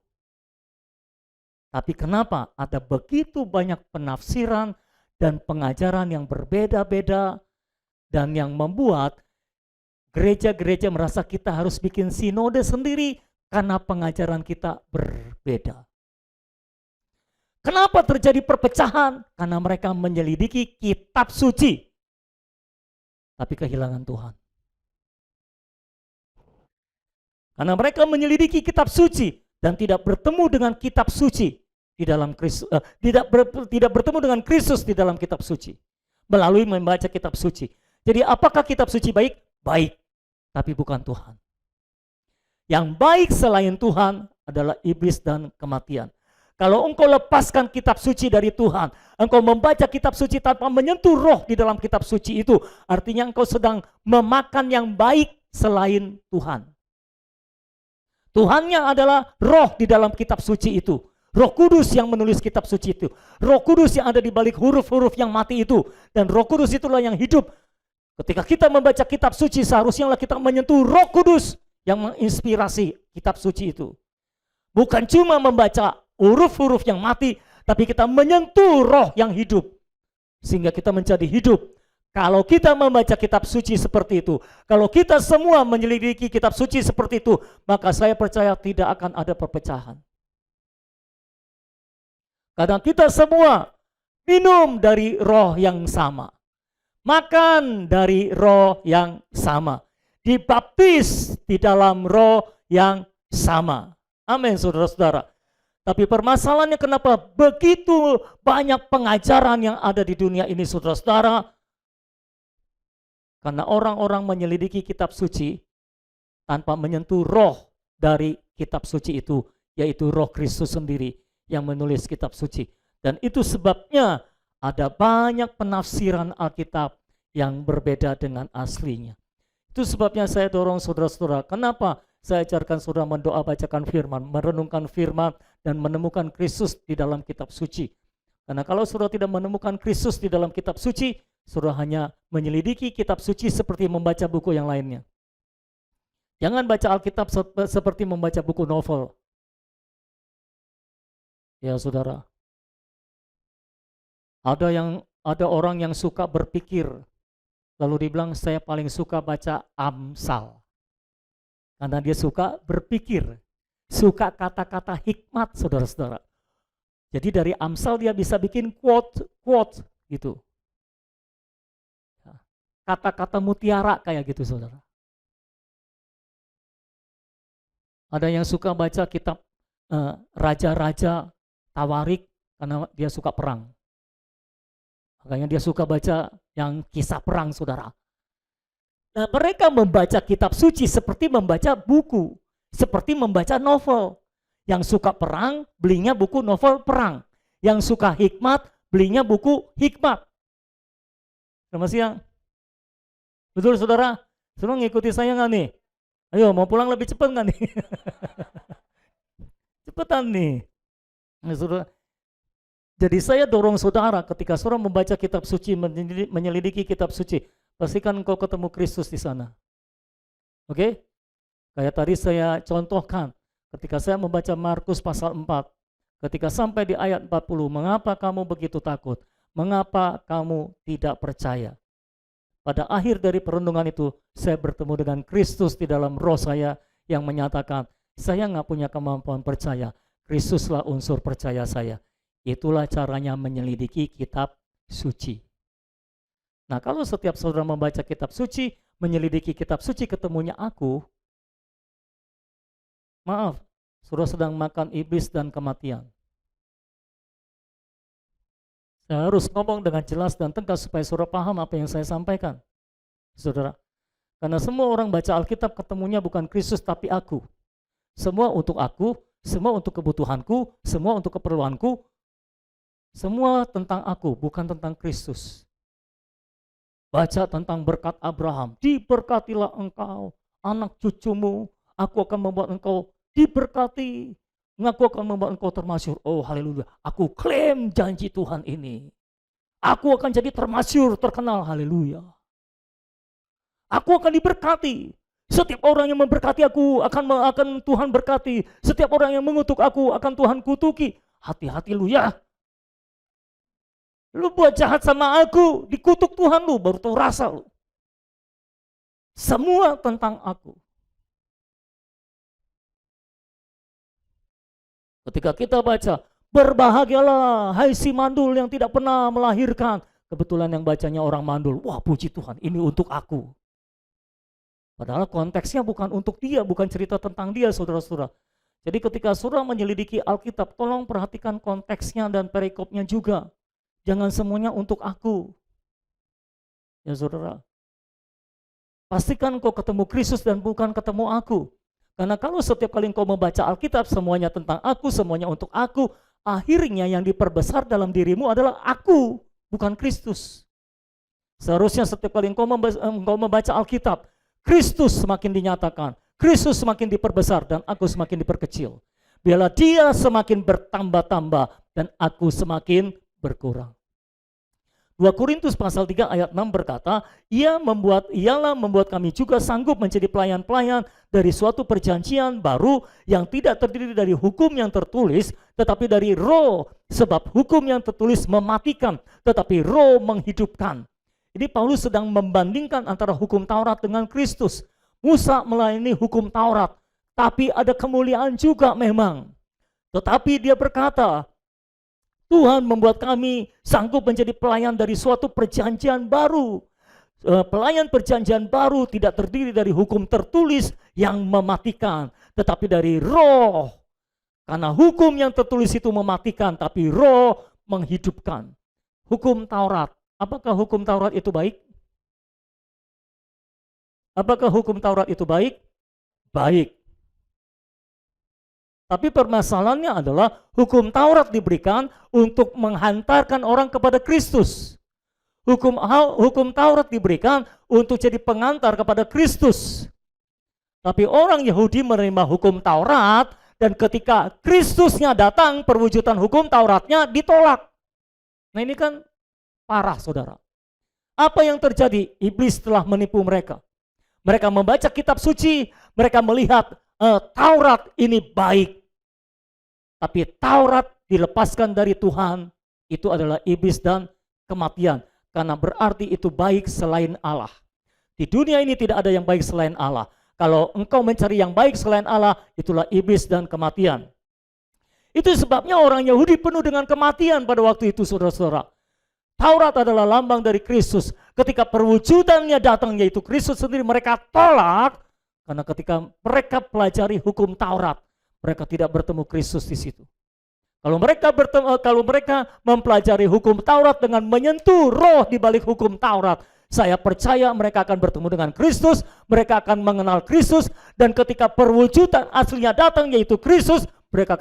Tapi kenapa ada begitu banyak penafsiran dan pengajaran yang berbeda-beda dan yang membuat gereja-gereja merasa kita harus bikin sinode sendiri karena pengajaran kita berbeda. Kenapa terjadi perpecahan? Karena mereka menyelidiki kitab suci, tapi kehilangan Tuhan. Karena mereka menyelidiki kitab suci dan tidak bertemu dengan kitab suci di dalam Kristus, tidak bertemu dengan Kristus di dalam kitab suci melalui membaca kitab suci. Jadi apakah kitab suci baik? Baik, tapi bukan Tuhan. Yang baik selain Tuhan adalah iblis dan kematian. Kalau engkau lepaskan kitab suci dari Tuhan, engkau membaca kitab suci tanpa menyentuh roh di dalam kitab suci itu, artinya engkau sedang memakan yang baik selain Tuhan. Tuhannya adalah roh di dalam kitab suci itu. Roh Kudus yang menulis kitab suci itu. Roh Kudus yang ada di balik huruf-huruf yang mati itu. Dan Roh Kudus itulah yang hidup. Ketika kita membaca kitab suci, seharusnya kita menyentuh Roh Kudus yang menginspirasi kitab suci itu. Bukan cuma membaca huruf-huruf yang mati, tapi kita menyentuh roh yang hidup. Sehingga kita menjadi hidup. Kalau kita membaca kitab suci seperti itu, kalau kita semua menyelidiki kitab suci seperti itu, maka saya percaya tidak akan ada perpecahan. Karena kita semua minum dari roh yang sama. Makan dari roh yang sama. Dibaptis di dalam roh yang sama. Amin saudara-saudara. Tapi permasalahannya kenapa begitu banyak pengajaran yang ada di dunia ini saudara-saudara? Karena orang-orang menyelidiki kitab suci tanpa menyentuh roh dari kitab suci itu, yaitu Roh Kristus sendiri yang menulis kitab suci. Dan itu sebabnya ada banyak penafsiran Alkitab yang berbeda dengan aslinya. Itu sebabnya saya dorong saudara-saudara. Kenapa saya ajarkan saudara mendoa, bacakan firman, merenungkan firman, dan menemukan Kristus di dalam kitab suci. Karena kalau saudara tidak menemukan Kristus di dalam kitab suci, saudara hanya menyelidiki kitab suci seperti membaca buku yang lainnya. Jangan baca Alkitab seperti membaca buku novel. Ya saudara, ada orang yang suka berpikir, lalu dibilang saya paling suka baca Amsal. Karena dia suka berpikir, suka kata-kata hikmat, saudara-saudara. Jadi dari Amsal dia bisa bikin quote gitu. Kata-kata mutiara kayak gitu, saudara. Ada yang suka baca kitab raja-raja Tawarik karena dia suka perang. Makanya dia suka baca yang kisah perang, saudara. Nah, mereka membaca kitab suci seperti membaca buku, seperti membaca novel. Yang suka perang, belinya buku novel perang. Yang suka hikmat, belinya buku hikmat. Selamat siang. Betul, saudara? Saudara ngikuti saya nggak nih? Ayo, mau pulang lebih cepat nggak nih? Cepetan nih. Nah, saudara. Jadi saya dorong saudara ketika saudara membaca kitab suci, menyelidiki kitab suci, pastikan engkau ketemu Kristus di sana. Oke? Kayak tadi saya contohkan, ketika saya membaca Markus pasal 4, ketika sampai di ayat 40, mengapa kamu begitu takut? Mengapa kamu tidak percaya? Pada akhir dari perenungan itu, saya bertemu dengan Kristus di dalam roh saya yang menyatakan, saya nggak punya kemampuan percaya, Kristuslah unsur percaya saya. Itulah caranya menyelidiki kitab suci. Nah, kalau setiap saudara membaca kitab suci, menyelidiki kitab suci, ketemunya aku, maaf, saudara sedang makan iblis dan kematian. Saya harus ngomong dengan jelas dan tegas supaya saudara paham apa yang saya sampaikan. Saudara, karena semua orang baca Alkitab ketemunya bukan Kristus tapi aku. Semua untuk aku, semua untuk kebutuhanku, semua untuk keperluanku, semua tentang aku, bukan tentang Kristus. Baca tentang berkat Abraham, diberkatilah engkau, anak cucumu, aku akan membuat engkau diberkati, aku akan membuat engkau termasyhur. Oh haleluya, aku klaim janji Tuhan ini. Aku akan jadi termasyhur, terkenal, haleluya. Aku akan diberkati. Setiap orang yang memberkati aku akan Tuhan berkati. Setiap orang yang mengutuk aku akan Tuhan kutuki. Hati-hati lu ya. Lu buat jahat sama aku, dikutuk Tuhan lu, baru tahu rasa lu. Semua tentang aku. Ketika kita baca, berbahagialah hai si mandul yang tidak pernah melahirkan. Kebetulan yang bacanya orang mandul, wah puji Tuhan, ini untuk aku. Padahal konteksnya bukan untuk dia, bukan cerita tentang dia, saudara-saudara. Jadi ketika saudara menyelidiki Alkitab, tolong perhatikan konteksnya dan perikopnya juga. Jangan semuanya untuk aku. Ya saudara. Pastikan kau ketemu Kristus dan bukan ketemu aku. Karena kalau setiap kali kau membaca Alkitab semuanya tentang aku, semuanya untuk aku, akhirnya yang diperbesar dalam dirimu adalah aku, bukan Kristus. Seharusnya setiap kali kau membaca Alkitab, Kristus semakin dinyatakan, Kristus semakin diperbesar dan aku semakin diperkecil. Biarlah dia semakin bertambah-tambah dan aku semakin berkurang. 2 Korintus pasal 3 ayat 6 berkata, ialah membuat kami juga sanggup menjadi pelayan-pelayan dari suatu perjanjian baru yang tidak terdiri dari hukum yang tertulis, tetapi dari roh. Sebab hukum yang tertulis mematikan, tetapi roh menghidupkan. Ini Paulus sedang membandingkan antara hukum Taurat dengan Kristus. Musa melayani hukum Taurat, tapi ada kemuliaan juga memang. Tetapi dia berkata, Tuhan membuat kami sanggup menjadi pelayan dari suatu perjanjian baru. Pelayan perjanjian baru tidak terdiri dari hukum tertulis yang mematikan, tetapi dari roh. Karena hukum yang tertulis itu mematikan, tapi roh menghidupkan. Hukum Taurat. Apakah hukum Taurat itu baik? Apakah hukum Taurat itu baik? Baik. Tapi permasalahannya adalah hukum Taurat diberikan untuk menghantarkan orang kepada Kristus. Hukum Taurat diberikan untuk jadi pengantar kepada Kristus. Tapi orang Yahudi menerima hukum Taurat, dan ketika Kristusnya datang, perwujudan hukum Tauratnya ditolak. Nah ini kan parah, saudara. Apa yang terjadi? Iblis telah menipu mereka. Mereka membaca kitab suci, mereka melihat Taurat ini baik. Tapi Taurat dilepaskan dari Tuhan, itu adalah iblis dan kematian. Karena berarti itu baik selain Allah. Di dunia ini tidak ada yang baik selain Allah. Kalau engkau mencari yang baik selain Allah, itulah iblis dan kematian. Itu sebabnya orang Yahudi penuh dengan kematian pada waktu itu, saudara-saudara. Taurat adalah lambang dari Kristus. Ketika perwujudannya datang, yaitu Kristus sendiri, mereka tolak. Karena ketika mereka pelajari hukum Taurat, mereka tidak bertemu Kristus di situ. Kalau mereka mempelajari hukum Taurat dengan menyentuh roh di balik hukum Taurat, saya percaya mereka akan bertemu dengan Kristus, mereka akan mengenal Kristus, dan ketika perwujudan aslinya datang yaitu Kristus, mereka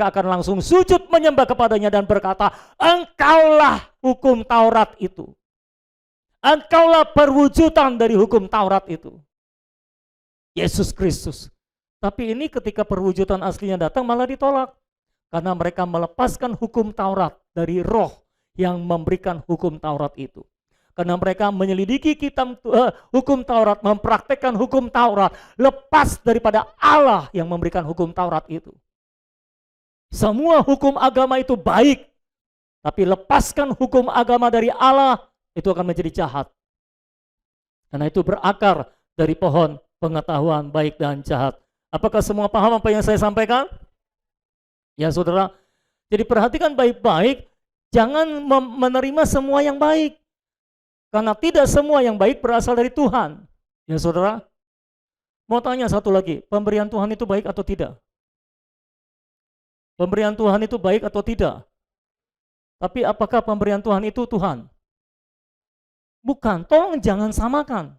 akan langsung sujud menyembah kepadanya dan berkata, engkaulah hukum Taurat itu. Engkaulah perwujudan dari hukum Taurat itu. Yesus Kristus. Tapi ini ketika perwujudan aslinya datang malah ditolak. Karena mereka melepaskan hukum Taurat dari roh yang memberikan hukum Taurat itu. Karena mereka menyelidiki kitab hukum Taurat, mempraktekkan hukum Taurat, lepas daripada Allah yang memberikan hukum Taurat itu. Semua hukum agama itu baik, tapi lepaskan hukum agama dari Allah, itu akan menjadi jahat. Karena itu berakar dari pohon pengetahuan baik dan jahat. Apakah semua paham apa yang saya sampaikan? Ya saudara, jadi perhatikan baik-baik, jangan menerima semua yang baik. Karena tidak semua yang baik berasal dari Tuhan. Ya saudara, mau tanya satu lagi, pemberian Tuhan itu baik atau tidak? Pemberian Tuhan itu baik atau tidak? Tapi apakah pemberian Tuhan itu Tuhan? Bukan, tolong jangan samakan.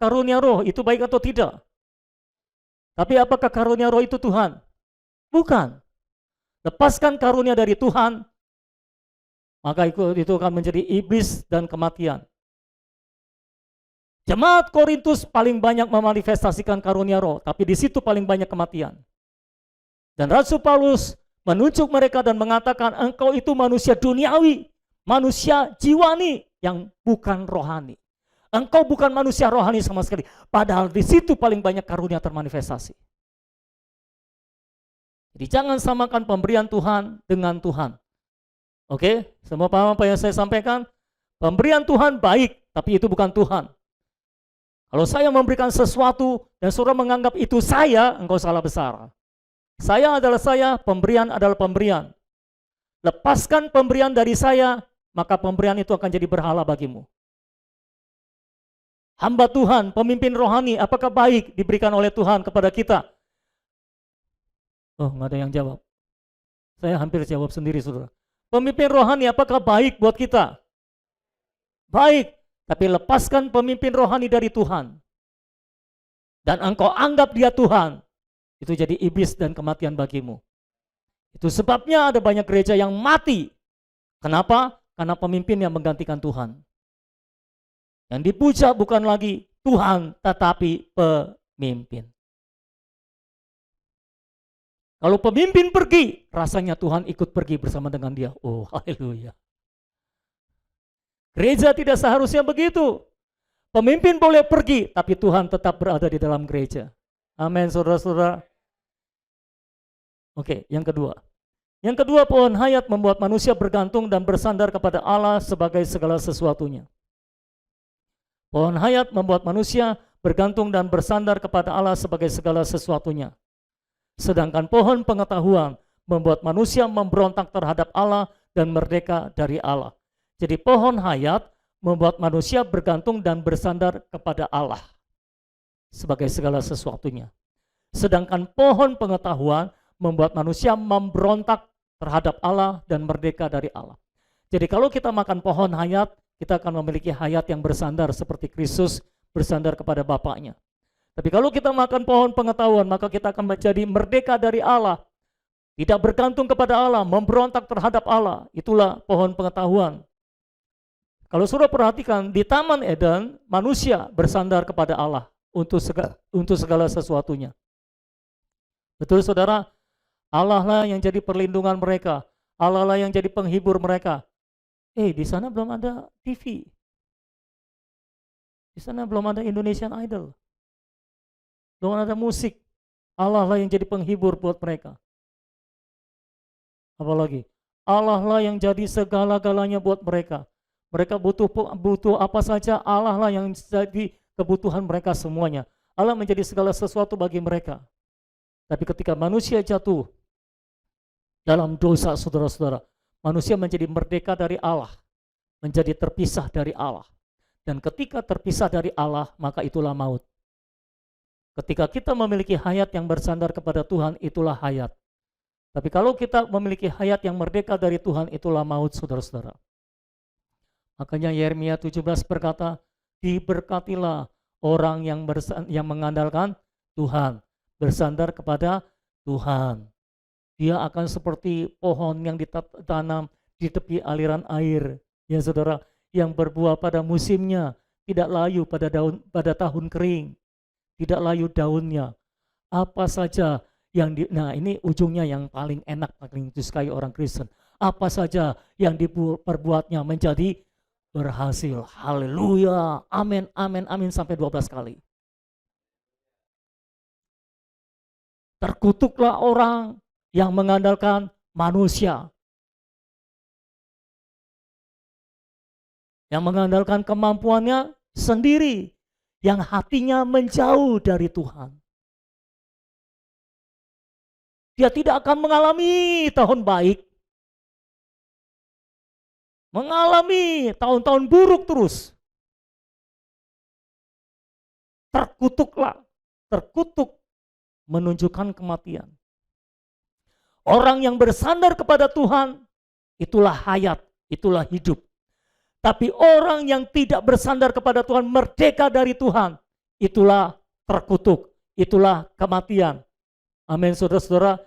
Karunia roh itu baik atau tidak? Tapi apakah karunia roh itu Tuhan? Bukan. Lepaskan karunia dari Tuhan, maka itu akan menjadi iblis dan kematian. Jemaat Korintus paling banyak memanifestasikan karunia roh, tapi di situ paling banyak kematian. Dan Rasul Paulus menunjuk mereka dan mengatakan, engkau itu manusia duniawi, manusia jiwani yang bukan rohani. Engkau bukan manusia rohani sama sekali. Padahal di situ paling banyak karunia termanifestasi. Jadi jangan samakan pemberian Tuhan dengan Tuhan. Oke, semua paham apa yang saya sampaikan? Pemberian Tuhan baik, tapi itu bukan Tuhan. Kalau saya memberikan sesuatu dan saudara menganggap itu saya, engkau salah besar. Saya adalah saya, pemberian adalah pemberian. Lepaskan pemberian dari saya, maka pemberian itu akan jadi berhala bagimu. Hamba Tuhan, pemimpin rohani, apakah baik diberikan oleh Tuhan kepada kita? Oh, nggak ada yang jawab. Saya hampir jawab sendiri, saudara. Pemimpin rohani apakah baik buat kita? Baik, tapi lepaskan pemimpin rohani dari Tuhan. Dan engkau anggap dia Tuhan. Itu jadi iblis dan kematian bagimu. Itu sebabnya ada banyak gereja yang mati. Kenapa? Karena pemimpin yang menggantikan Tuhan. Yang dipuja bukan lagi Tuhan, tetapi pemimpin. Kalau pemimpin pergi, rasanya Tuhan ikut pergi bersama dengan dia. Oh, haleluya. Gereja tidak seharusnya begitu. Pemimpin boleh pergi, tapi Tuhan tetap berada di dalam gereja. Amin, saudara-saudara. Oke, yang kedua. Yang kedua, pohon hayat membuat manusia bergantung dan bersandar kepada Allah sebagai segala sesuatunya. Pohon hayat membuat manusia bergantung dan bersandar kepada Allah sebagai segala sesuatunya. Sedangkan pohon pengetahuan membuat manusia memberontak terhadap Allah dan merdeka dari Allah. Jadi pohon hayat membuat manusia bergantung dan bersandar kepada Allah sebagai segala sesuatunya. Sedangkan pohon pengetahuan membuat manusia memberontak terhadap Allah dan merdeka dari Allah. Jadi kalau kita makan pohon hayat, kita akan memiliki hayat yang bersandar seperti Kristus bersandar kepada Bapaknya. Tapi kalau kita makan pohon pengetahuan, maka kita akan menjadi merdeka dari Allah. Tidak bergantung kepada Allah, memberontak terhadap Allah. Itulah pohon pengetahuan. Kalau saudara perhatikan di Taman Eden, manusia bersandar kepada Allah untuk segala sesuatunya. Betul saudara? Allah lah yang jadi perlindungan mereka. Allah lah yang jadi penghibur mereka. Di sana belum ada TV. Di sana belum ada Indonesian Idol. Belum ada musik. Allah lah yang jadi penghibur buat mereka. Apalagi Allah lah yang jadi segala-galanya buat mereka. Mereka butuh apa saja, Allah lah yang jadi kebutuhan mereka semuanya. Allah menjadi segala sesuatu bagi mereka. Tapi ketika manusia jatuh dalam dosa, saudara-saudara, manusia menjadi merdeka dari Allah, menjadi terpisah dari Allah. Dan ketika terpisah dari Allah, maka itulah maut. Ketika kita memiliki hayat yang bersandar kepada Tuhan, itulah hayat. Tapi kalau kita memiliki hayat yang merdeka dari Tuhan, itulah maut, saudara-saudara. Makanya Yeremia 17 berkata, diberkatilah orang yang mengandalkan Tuhan, bersandar kepada Tuhan. Dia akan seperti pohon yang ditanam di tepi aliran air, ya saudara, yang berbuah pada musimnya, tidak layu pada tahun kering, tidak layu daunnya. Apa saja yang nah ini ujungnya yang paling enak, paling disukai orang Kristen. Apa saja yang diperbuatnya menjadi berhasil. Haleluya. Amin, amin, amin sampai 12 kali. Terkutuklah orang yang mengandalkan manusia. Yang mengandalkan kemampuannya sendiri. Yang hatinya menjauh dari Tuhan. Dia tidak akan mengalami tahun baik. Mengalami tahun-tahun buruk terus. Terkutuklah, terkutuk menunjukkan kematian. Orang yang bersandar kepada Tuhan, itulah hayat, itulah hidup. Tapi orang yang tidak bersandar kepada Tuhan, merdeka dari Tuhan, itulah terkutuk, itulah kematian. Amin, saudara-saudara.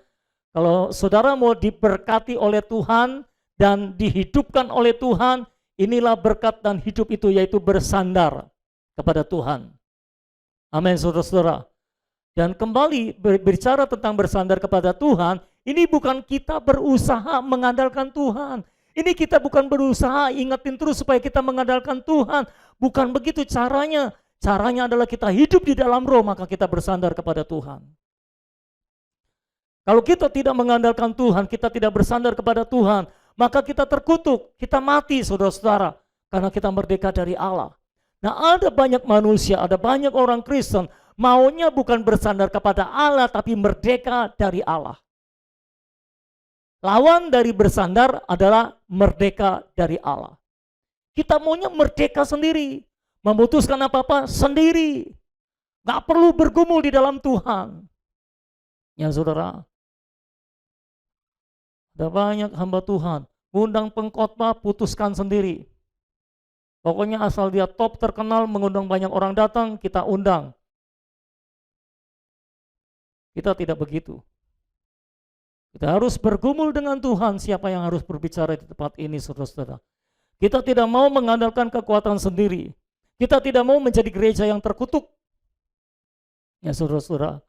Kalau saudara mau diberkati oleh Tuhan, dan dihidupkan oleh Tuhan, inilah berkat dan hidup itu, yaitu bersandar kepada Tuhan. Amin, saudara-saudara. Dan kembali berbicara tentang bersandar kepada Tuhan, ini bukan kita berusaha mengandalkan Tuhan. Ini kita bukan berusaha ingetin terus supaya kita mengandalkan Tuhan. Bukan begitu caranya. Caranya adalah kita hidup di dalam roh, maka kita bersandar kepada Tuhan. Kalau kita tidak mengandalkan Tuhan, kita tidak bersandar kepada Tuhan, maka kita terkutuk, kita mati, saudara-saudara, karena kita merdeka dari Allah. Nah, ada banyak manusia, ada banyak orang Kristen, maunya bukan bersandar kepada Allah, tapi merdeka dari Allah. Lawan dari bersandar adalah merdeka dari Allah. Kita maunya merdeka sendiri, memutuskan apa-apa sendiri. Gak perlu bergumul di dalam Tuhan. Ya saudara, ada banyak hamba Tuhan, undang pengkhotbah, putuskan sendiri. Pokoknya asal dia top terkenal, mengundang banyak orang datang, kita undang. Kita tidak begitu. Kita harus bergumul dengan Tuhan, siapa yang harus berbicara di tempat ini, saudara-saudara. Kita tidak mau mengandalkan kekuatan sendiri. Kita tidak mau menjadi gereja yang terkutuk. Ya saudara-saudara.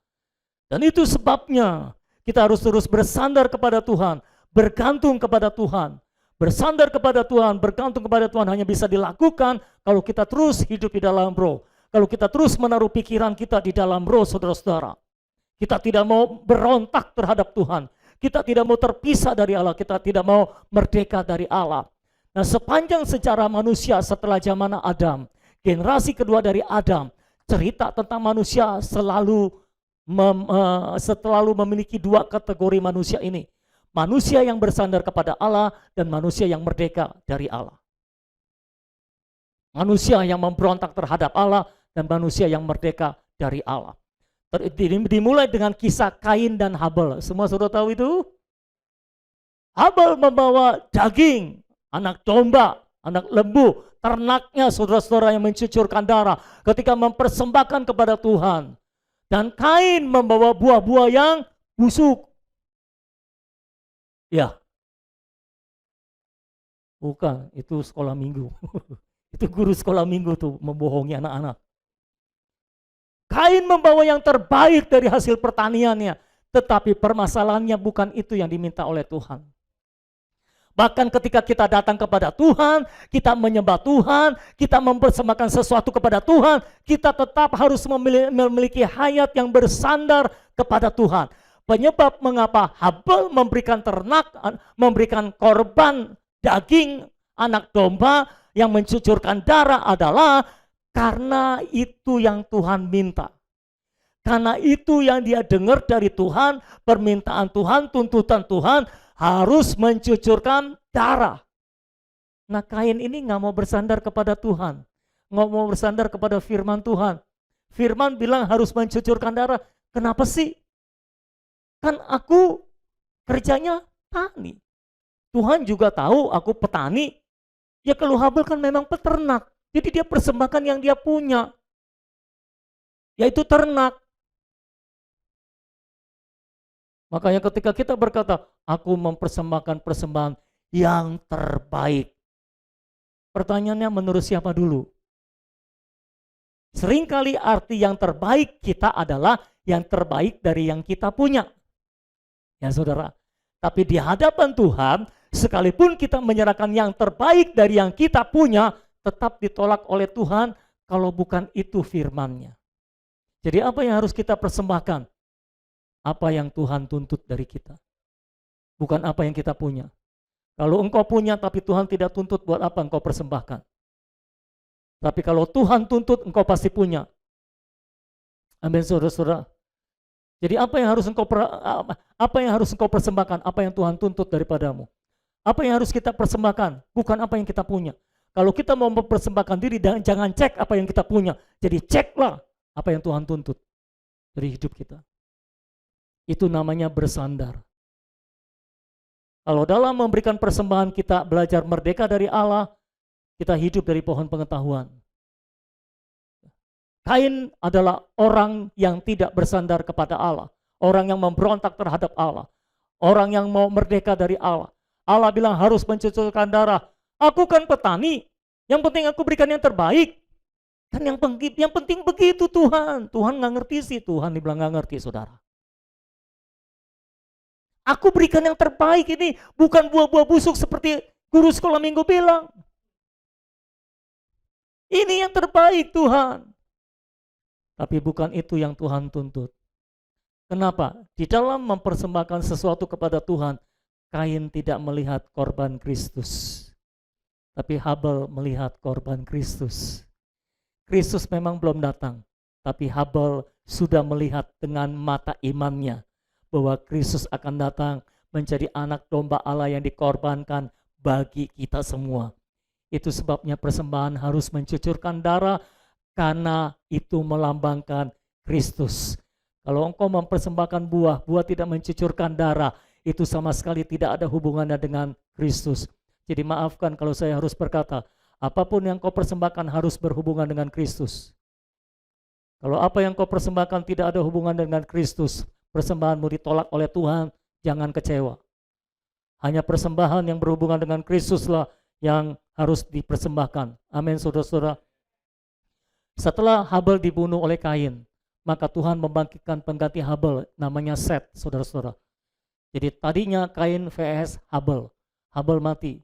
Dan itu sebabnya kita harus terus bersandar kepada Tuhan, bergantung kepada Tuhan. Bersandar kepada Tuhan, bergantung kepada Tuhan hanya bisa dilakukan kalau kita terus hidup di dalam roh. Kalau kita terus menaruh pikiran kita di dalam roh, saudara-saudara. Kita tidak mau berontak terhadap Tuhan. Kita tidak mau terpisah dari Allah. Kita tidak mau merdeka dari Allah. Nah, sepanjang sejarah manusia setelah zaman Adam, generasi kedua dari Adam, cerita tentang manusia selalu memiliki dua kategori manusia ini. Manusia yang bersandar kepada Allah dan manusia yang merdeka dari Allah. Manusia yang memberontak terhadap Allah dan manusia yang merdeka dari Allah. Dimulai dengan kisah Kain dan Habel. Semua sudah tahu itu? Habel membawa daging, anak domba, anak lembu, ternaknya saudara-saudara yang mencucurkan darah ketika mempersembahkan kepada Tuhan. Dan Kain membawa buah-buah yang busuk. Ya. Bukan, itu sekolah minggu. Itu guru sekolah minggu tuh membohongi anak-anak. Kain membawa yang terbaik dari hasil pertaniannya, tetapi permasalahannya bukan itu yang diminta oleh Tuhan. Bahkan ketika kita datang kepada Tuhan, kita menyembah Tuhan, kita mempersembahkan sesuatu kepada Tuhan, kita tetap harus memiliki hayat yang bersandar kepada Tuhan. Penyebab mengapa Habel memberikan ternak, memberikan korban daging anak domba yang mencucurkan darah adalah karena itu yang Tuhan minta. Karena itu yang dia dengar dari Tuhan, permintaan Tuhan, tuntutan Tuhan, harus mencucurkan darah. Nah, Kain ini nggak mau bersandar kepada Tuhan, nggak mau bersandar kepada firman Tuhan. Firman bilang harus mencucurkan darah. Kenapa sih? Kan aku kerjanya tani. Tuhan juga tahu aku petani. Ya kalau Habel kan memang peternak. Jadi dia persembahkan yang dia punya, yaitu ternak. Makanya ketika kita berkata, aku mempersembahkan persembahan yang terbaik. Pertanyaannya menurut siapa dulu? Seringkali arti yang terbaik kita adalah yang terbaik dari yang kita punya. Ya saudara, tapi di hadapan Tuhan, sekalipun kita menyerahkan yang terbaik dari yang kita punya, tetap ditolak oleh Tuhan kalau bukan itu firman-Nya. Jadi apa yang harus kita persembahkan? Apa yang Tuhan tuntut dari kita, bukan apa yang kita punya. Kalau engkau punya tapi Tuhan tidak tuntut, buat apa engkau persembahkan? Tapi kalau Tuhan tuntut, engkau pasti punya. Amin, saudara-saudara. Jadi apa yang harus engkau persembahkan? Apa yang Tuhan tuntut daripadamu? Apa yang harus kita persembahkan? Bukan apa yang kita punya. Kalau kita mau mempersembahkan diri, jangan cek apa yang kita punya. Jadi ceklah apa yang Tuhan tuntut dari hidup kita. Itu namanya bersandar. Kalau dalam memberikan persembahan kita belajar merdeka dari Allah, kita hidup dari pohon pengetahuan. Kain adalah orang yang tidak bersandar kepada Allah, orang yang memberontak terhadap Allah, orang yang mau merdeka dari Allah. Allah bilang harus mencucurkan darah. Aku kan petani, yang penting aku berikan yang terbaik. Kan yang penting begitu Tuhan. Tuhan nggak ngerti sih, Tuhan dibilang nggak ngerti, saudara. Aku berikan yang terbaik ini, bukan buah-buah busuk seperti guru sekolah minggu bilang. Ini yang terbaik Tuhan. Tapi bukan itu yang Tuhan tuntut. Kenapa? Di dalam mempersembahkan sesuatu kepada Tuhan, Kain tidak melihat korban Kristus. Tapi Habel melihat korban Kristus. Kristus memang belum datang, tapi Habel sudah melihat dengan mata imannya bahwa Kristus akan datang menjadi anak domba Allah yang dikorbankan bagi kita semua. Itu sebabnya persembahan harus mencucurkan darah, karena itu melambangkan Kristus. Kalau engkau mempersembahkan buah, buah tidak mencucurkan darah, itu sama sekali tidak ada hubungannya dengan Kristus. Jadi maafkan kalau saya harus berkata, apapun yang kau persembahkan harus berhubungan dengan Kristus. Kalau apa yang kau persembahkan tidak ada hubungan dengan Kristus, persembahanmu ditolak oleh Tuhan, jangan kecewa. Hanya persembahan yang berhubungan dengan Kristuslah yang harus dipersembahkan. Amin, saudara-saudara. Setelah Habel dibunuh oleh Kain, maka Tuhan membangkitkan pengganti Habel, namanya Set, saudara-saudara. Jadi tadinya Kain vs Habel. Habel mati.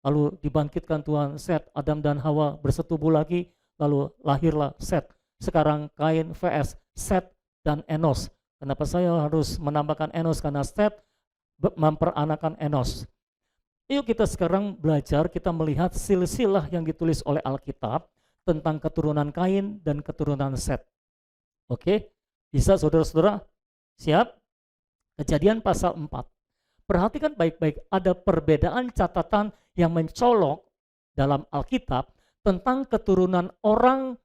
Lalu dibangkitkan Tuhan, Set, Adam dan Hawa bersetubuh lagi, lalu lahirlah Set. Sekarang Kain vs Set dan Enos. Kenapa saya harus menambahkan Enos? Karena Set memperanakan Enos. Yuk kita sekarang belajar, kita melihat silsilah yang ditulis oleh Alkitab tentang keturunan Kain dan keturunan Set. Oke, bisa saudara-saudara? Siap? Kejadian pasal 4. Perhatikan baik-baik, ada perbedaan catatan yang mencolok dalam Alkitab tentang keturunan orang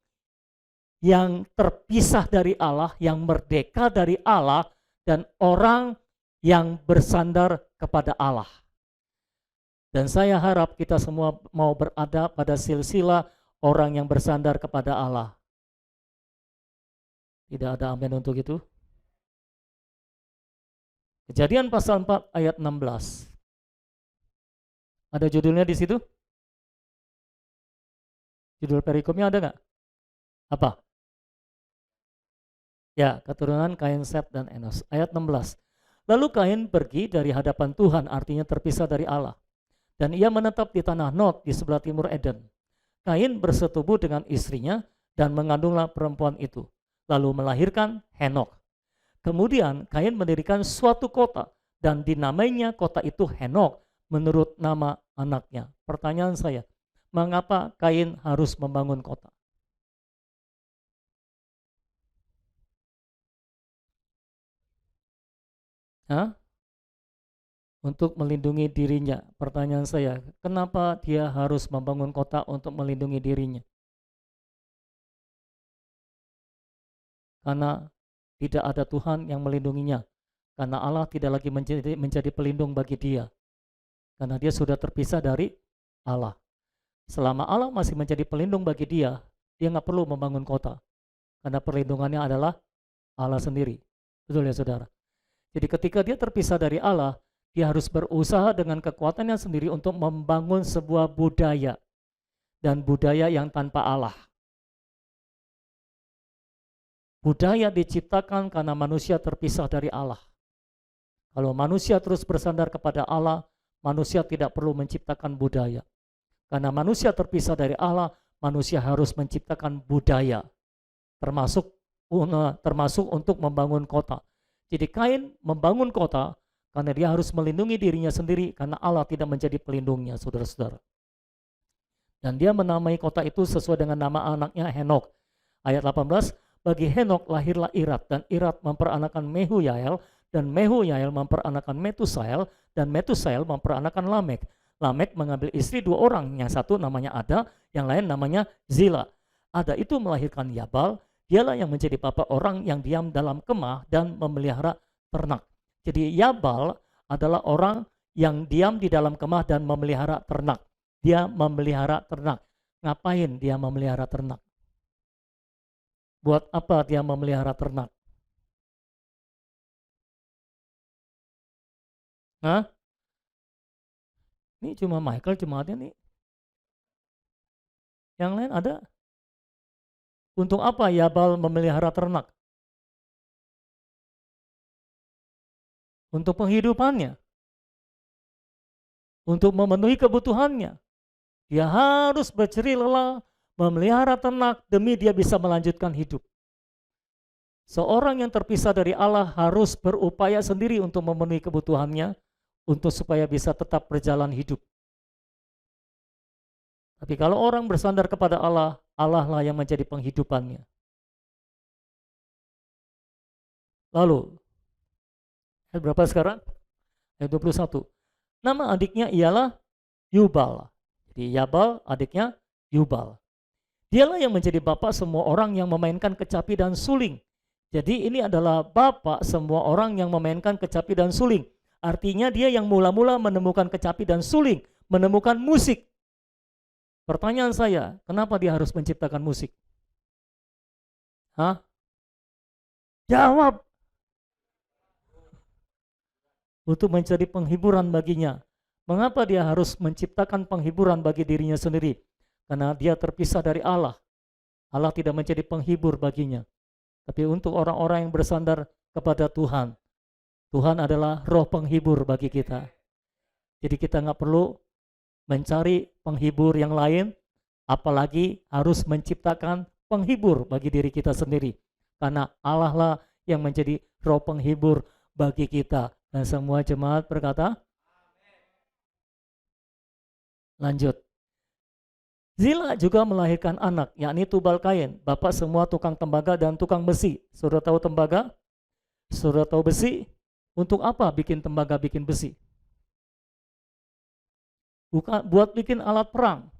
yang terpisah dari Allah, yang merdeka dari Allah, dan orang yang bersandar kepada Allah. Dan saya harap kita semua mau berada pada silsilah orang yang bersandar kepada Allah. Tidak ada amin untuk itu? Kejadian pasal 4 ayat 16. Ada judulnya di situ? Judul perikopnya ada nggak? Apa? Ya, keturunan Kain, Set, dan Enos. Ayat 16. Lalu Kain pergi dari hadapan Tuhan, artinya terpisah dari Allah. Dan ia menetap di tanah Nod di sebelah timur Eden. Kain bersetubuh dengan istrinya dan mengandunglah perempuan itu. Lalu melahirkan Henok. Kemudian Kain mendirikan suatu kota dan dinamainya kota itu Henok menurut nama anaknya. Pertanyaan saya, mengapa Kain harus membangun kota? Hah? Untuk melindungi dirinya. Pertanyaan saya, kenapa dia harus membangun kota untuk melindungi dirinya? Karena tidak ada Tuhan yang melindunginya. Karena Allah tidak lagi menjadi pelindung bagi dia. Karena dia sudah terpisah dari Allah. Selama Allah masih menjadi pelindung bagi dia nggak perlu membangun kota. Karena perlindungannya adalah Allah sendiri. Betul ya saudara? Jadi ketika dia terpisah dari Allah, dia harus berusaha dengan kekuatannya sendiri untuk membangun sebuah budaya. Dan budaya yang tanpa Allah. Budaya diciptakan karena manusia terpisah dari Allah. Kalau manusia terus bersandar kepada Allah, manusia tidak perlu menciptakan budaya. Karena manusia terpisah dari Allah, manusia harus menciptakan budaya. Termasuk untuk membangun kota. Jadi Kain membangun kota karena dia harus melindungi dirinya sendiri karena Allah tidak menjadi pelindungnya, saudara-saudara. Dan dia menamai kota itu sesuai dengan nama anaknya Henok. Ayat 18, bagi Henok lahirlah Irat, dan Irat memperanakan Mehuyael, dan Mehuyael memperanakan Metusael, dan Metusael memperanakan Lamek. Lamek mengambil istri 2 orang, yang satu namanya Ada, yang lain namanya Zila. Ada itu melahirkan Yabal, dialah yang menjadi bapa orang yang diam dalam kemah dan memelihara ternak. Jadi Yabal adalah orang yang diam di dalam kemah dan memelihara ternak. Dia memelihara ternak. Ngapain dia memelihara ternak? Buat apa dia memelihara ternak? Hah? Ini cuma Michael, cuma ada nih. Yang lain ada? Untuk apa Yabal memelihara ternak? Untuk penghidupannya. Untuk memenuhi kebutuhannya. Dia harus berjerih lelah memelihara ternak demi dia bisa melanjutkan hidup. Seorang yang terpisah dari Allah harus berupaya sendiri untuk memenuhi kebutuhannya untuk supaya bisa tetap berjalan hidup. Tapi kalau orang bersandar kepada Allah, Allah lah yang menjadi penghidupannya. Lalu, ayat berapa sekarang? Ayat 21. Nama adiknya ialah Yubal. Jadi Yabal adiknya Yubal. Dialah yang menjadi bapak semua orang yang memainkan kecapi dan suling. Jadi ini adalah bapak semua orang yang memainkan kecapi dan suling. Artinya dia yang mula-mula menemukan kecapi dan suling, menemukan musik. Pertanyaan saya, kenapa dia harus menciptakan musik? Hah? Jawab. Untuk menjadi penghiburan baginya. Mengapa dia harus menciptakan penghiburan bagi dirinya sendiri? Karena dia terpisah dari Allah. Allah tidak menjadi penghibur baginya. Tapi untuk orang-orang yang bersandar kepada Tuhan, Tuhan adalah roh penghibur bagi kita. Jadi kita nggak perlu mencari penghibur yang lain, apalagi harus menciptakan penghibur bagi diri kita sendiri. Karena Allah lah yang menjadi roh penghibur bagi kita. Dan semua jemaat berkata, lanjut. Zila juga melahirkan anak, yakni Tubal Kain, bapak semua tukang tembaga dan tukang besi. Saudara tahu tembaga? Saudara tahu besi? Untuk apa bikin tembaga, bikin besi? Bukan buat bikin alat perang.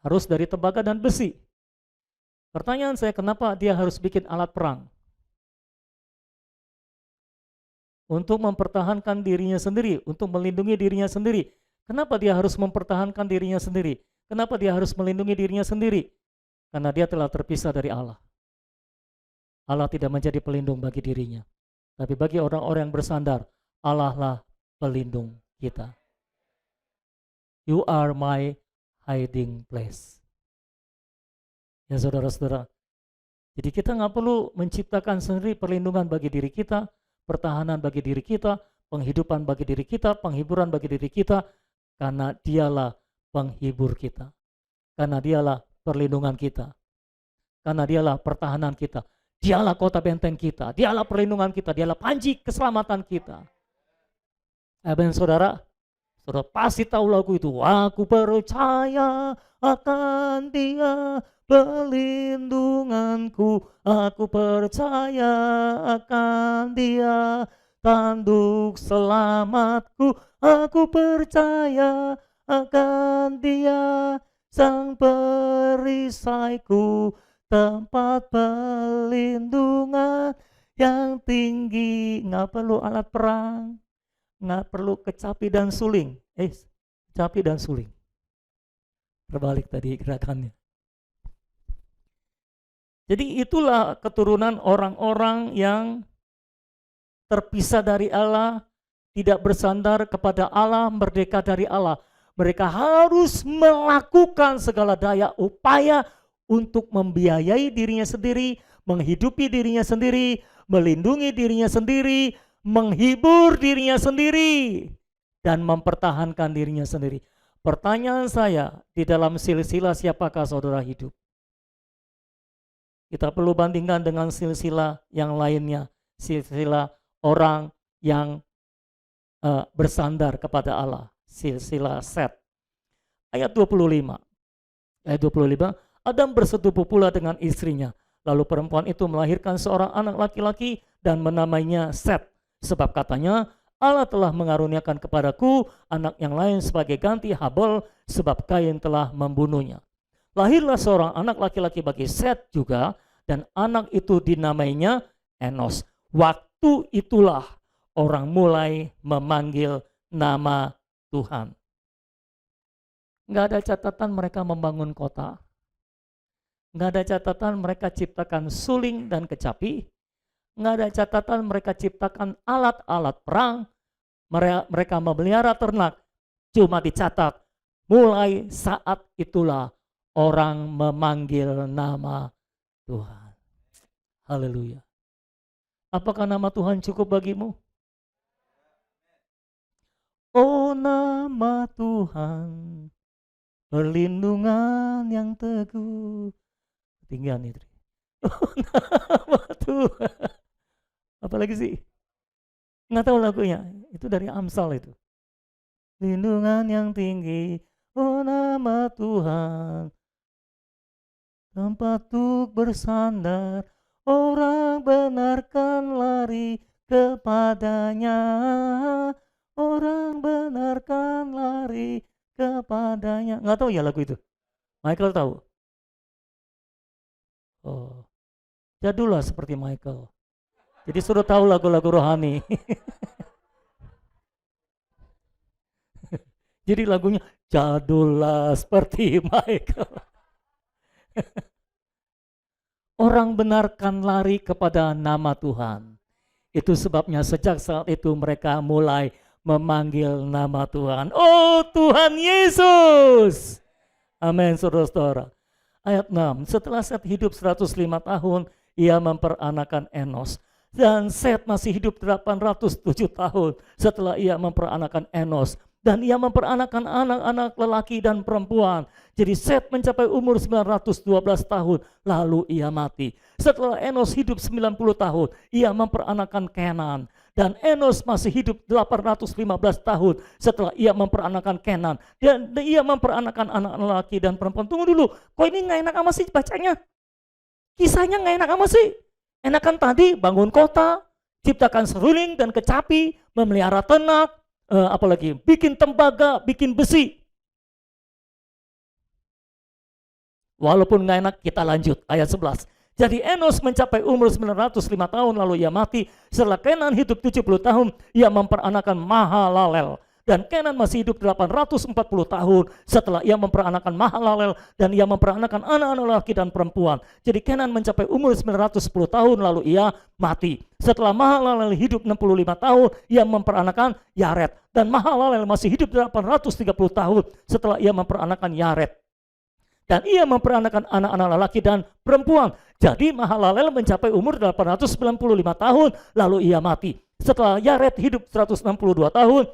Harus dari tembaga dan besi. Pertanyaan saya, kenapa dia harus bikin alat perang? Untuk mempertahankan dirinya sendiri, untuk melindungi dirinya sendiri. Kenapa dia harus mempertahankan dirinya sendiri? Kenapa dia harus melindungi dirinya sendiri? Karena dia telah terpisah dari Allah. Allah tidak menjadi pelindung bagi dirinya. Tapi bagi orang-orang yang bersandar, Allah lah pelindung kita. You are my hiding place. Ya saudara-saudara. Jadi kita nggak perlu menciptakan sendiri perlindungan bagi diri kita, pertahanan bagi diri kita, penghidupan bagi diri kita, penghiburan bagi diri kita, karena dialah penghibur kita. Karena dialah perlindungan kita. Karena dialah pertahanan kita. Dialah kota benteng kita. Dialah perlindungan kita. Dialah panji keselamatan kita. Amin saudara. Saudara pasti tahu lagu itu. Aku percaya akan Dia pelindunganku. Aku percaya akan Dia tanduk selamatku. Aku percaya akan Dia Sang perisaiku, tempat pelindungan yang tinggi. Nggak perlu alat perang, nggak perlu kecapi dan suling. Kecapi dan suling. Terbalik tadi gerakannya. Jadi itulah keturunan orang-orang yang terpisah dari Allah, tidak bersandar kepada Allah, merdeka dari Allah. Mereka harus melakukan segala daya upaya untuk membiayai dirinya sendiri, menghidupi dirinya sendiri, melindungi dirinya sendiri, menghibur dirinya sendiri, dan mempertahankan dirinya sendiri. Pertanyaan saya, di dalam silsilah siapakah saudara hidup? Kita perlu bandingkan dengan silsilah yang lainnya, silsilah orang yang bersandar kepada Allah. Silsilah Set. Ayat 25. Ayat 25, Adam bersetubuh pula dengan istrinya. Lalu perempuan itu melahirkan seorang anak laki-laki dan menamainya Set. Sebab katanya, Allah telah mengaruniakan kepadaku anak yang lain sebagai ganti Habel, sebab Kain telah membunuhnya. Lahirlah seorang anak laki-laki bagi Set juga, dan anak itu dinamainya Enos. Waktu itulah orang mulai memanggil nama Tuhan. Nggak ada catatan mereka membangun kota. Nggak ada catatan mereka ciptakan suling dan kecapi. Nggak ada catatan mereka ciptakan alat-alat perang. Mereka memelihara ternak. Cuma dicatat, mulai saat itulah orang memanggil nama Tuhan. Haleluya. Apakah nama Tuhan cukup bagimu? Oh nama Tuhan, perlindungan yang teguh. Ketinggian itu. Oh nama Tuhan. Apalagi sih? Nggak tahu lagunya. Itu dari Amsal itu. Lindungan yang tinggi, oh nama Tuhan. Tempat untuk bersandar, orang benarkan lari kepadanya. Orang benarkan lari kepadanya. Nggak tahu ya lagu itu? Michael tahu? Oh, jadul lah seperti Michael. Jadi suruh tahu lagu-lagu rohani. Jadi lagunya jadul lah seperti Michael. Orang benarkan lari kepada nama Tuhan. Itu sebabnya sejak saat itu mereka mulai memanggil nama Tuhan. Oh Tuhan Yesus. Amin saudara-saudara. Ayat 6. Setelah Set hidup 105 tahun, ia memperanakan Enos. Dan Set masih hidup 807 tahun setelah ia memperanakan Enos. Dan ia memperanakan anak-anak lelaki dan perempuan. Jadi Set mencapai umur 912 tahun, lalu ia mati. Setelah Enos hidup 90 tahun, ia memperanakan Kenan. Dan Enos masih hidup 815 tahun setelah ia memperanakan Kenan. Dan ia memperanakan anak lelaki dan perempuan. Tunggu dulu, kok ini gak enak amat sih bacanya? Kisahnya gak enak amat sih? Enakan tadi bangun kota, ciptakan seruling dan kecapi, memelihara ternak, apalagi bikin tembaga, bikin besi. Walaupun gak enak, kita lanjut ayat 11. Jadi Enos mencapai umur 905 tahun lalu ia mati. Setelah Kenan hidup 70 tahun, ia memperanakan Mahalalel. Dan Kenan masih hidup 840 tahun setelah ia memperanakan Mahalalel dan ia memperanakan anak-anak laki dan perempuan. Jadi Kenan mencapai umur 910 tahun lalu ia mati. Setelah Mahalalel hidup 65 tahun, ia memperanakan Yared. Dan Mahalalel masih hidup 830 tahun setelah ia memperanakan Yared. dan ia memperanakan anak-anak lelaki dan perempuan. Jadi Mahalalel mencapai umur 895 tahun, lalu ia mati. Setelah Yared hidup 162 tahun,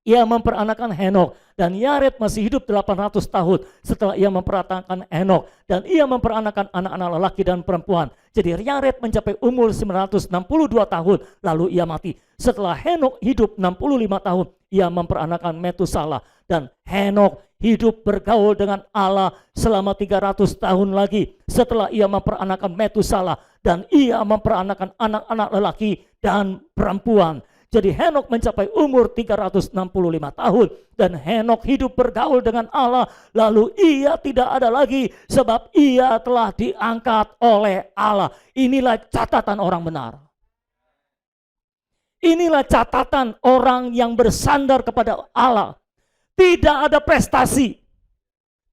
ia memperanakan Henok, dan Yared masih hidup 800 tahun setelah ia memperanakan Henok, dan ia memperanakan anak-anak lelaki dan perempuan. Jadi Yared mencapai umur 962 tahun, lalu ia mati. Setelah Henok hidup 65 tahun, ia memperanakan Metusala, dan Henok hidup bergaul dengan Allah selama 300 tahun lagi setelah ia memperanakan Metusala, dan ia memperanakan anak-anak lelaki dan perempuan. Jadi Henok mencapai umur 365 tahun, dan Henok hidup bergaul dengan Allah, lalu ia tidak ada lagi sebab ia telah diangkat oleh Allah. Inilah catatan orang benar. Inilah catatan orang yang bersandar kepada Allah. Tidak ada prestasi,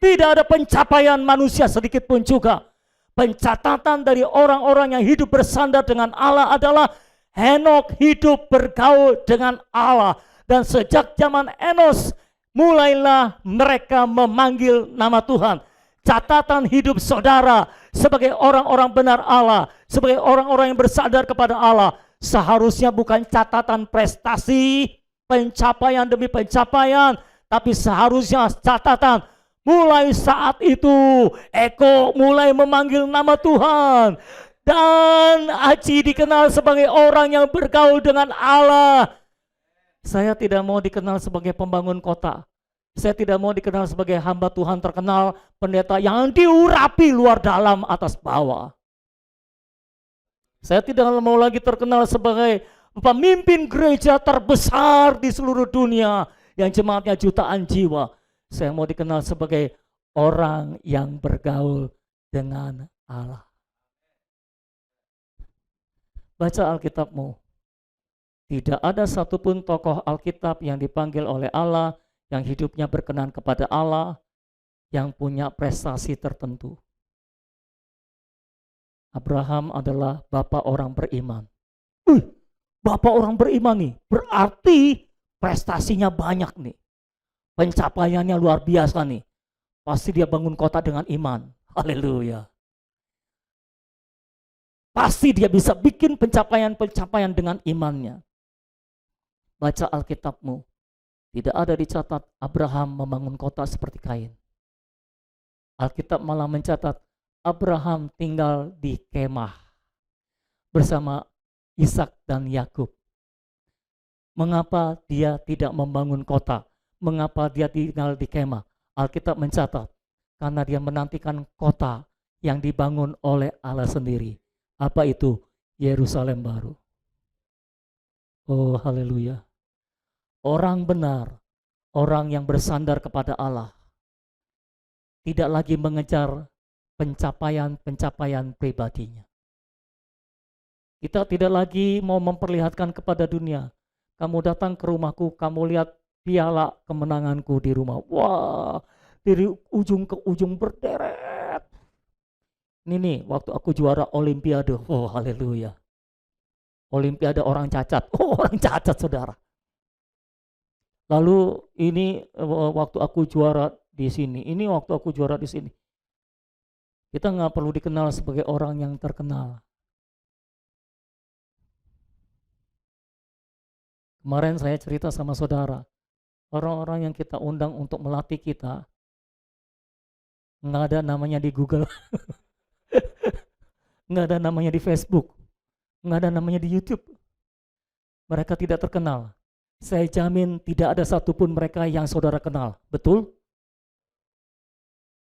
tidak ada pencapaian manusia sedikit pun juga. Pencatatan dari orang-orang yang hidup bersandar dengan Allah adalah Henok hidup bergaul dengan Allah, dan sejak zaman Enos mulailah mereka memanggil nama Tuhan. Catatan hidup saudara sebagai orang-orang benar Allah, sebagai orang-orang yang bersandar kepada Allah, seharusnya bukan catatan prestasi, pencapaian demi pencapaian, tapi seharusnya catatan mulai saat itu Eko mulai memanggil nama Tuhan. Dan Aji dikenal sebagai orang yang bergaul dengan Allah. Saya tidak mau dikenal sebagai pembangun kota. Saya tidak mau dikenal sebagai hamba Tuhan terkenal, pendeta yang diurapi luar dalam atas bawah. Saya tidak mau lagi terkenal sebagai pemimpin gereja terbesar di seluruh dunia yang jemaatnya jutaan jiwa. Saya mau dikenal sebagai orang yang bergaul dengan Allah. Baca Alkitabmu. Tidak ada satupun tokoh Alkitab yang dipanggil oleh Allah, yang hidupnya berkenan kepada Allah, yang punya prestasi tertentu. Abraham adalah bapak orang beriman. Bapak orang beriman nih, berarti prestasinya banyak nih. Pencapaiannya luar biasa nih. Pasti dia bangun kota dengan iman. Haleluya. Pasti dia bisa bikin pencapaian-pencapaian dengan imannya. Baca Alkitabmu. Tidak ada dicatat Abraham membangun kota seperti Kain. Alkitab malah mencatat Abraham tinggal di kemah bersama Ishak dan Yakub. Mengapa dia tidak membangun kota? Mengapa dia tinggal di kemah? Alkitab mencatat karena dia menantikan kota yang dibangun oleh Allah sendiri. Apa itu? Yerusalem baru. Oh haleluya. Orang benar, orang yang bersandar kepada Allah, tidak lagi mengejar pencapaian-pencapaian pribadinya. Kita tidak lagi mau memperlihatkan kepada dunia. Kamu datang ke rumahku, kamu lihat piala kemenanganku di rumah. Wah, dari ujung ke ujung berderet. Ini nih, waktu aku juara Olimpiade. Oh, haleluya. Olimpiade orang cacat. Oh, orang cacat, saudara. Lalu ini waktu aku juara di sini. Ini waktu aku juara di sini. Kita nggak perlu dikenal sebagai orang yang terkenal. Kemarin saya cerita sama saudara. Orang-orang yang kita undang untuk melatih kita, nggak ada namanya di Google. Nggak ada namanya di Facebook, nggak ada namanya di YouTube. Mereka tidak terkenal. Saya jamin tidak ada satupun mereka yang saudara kenal. Betul?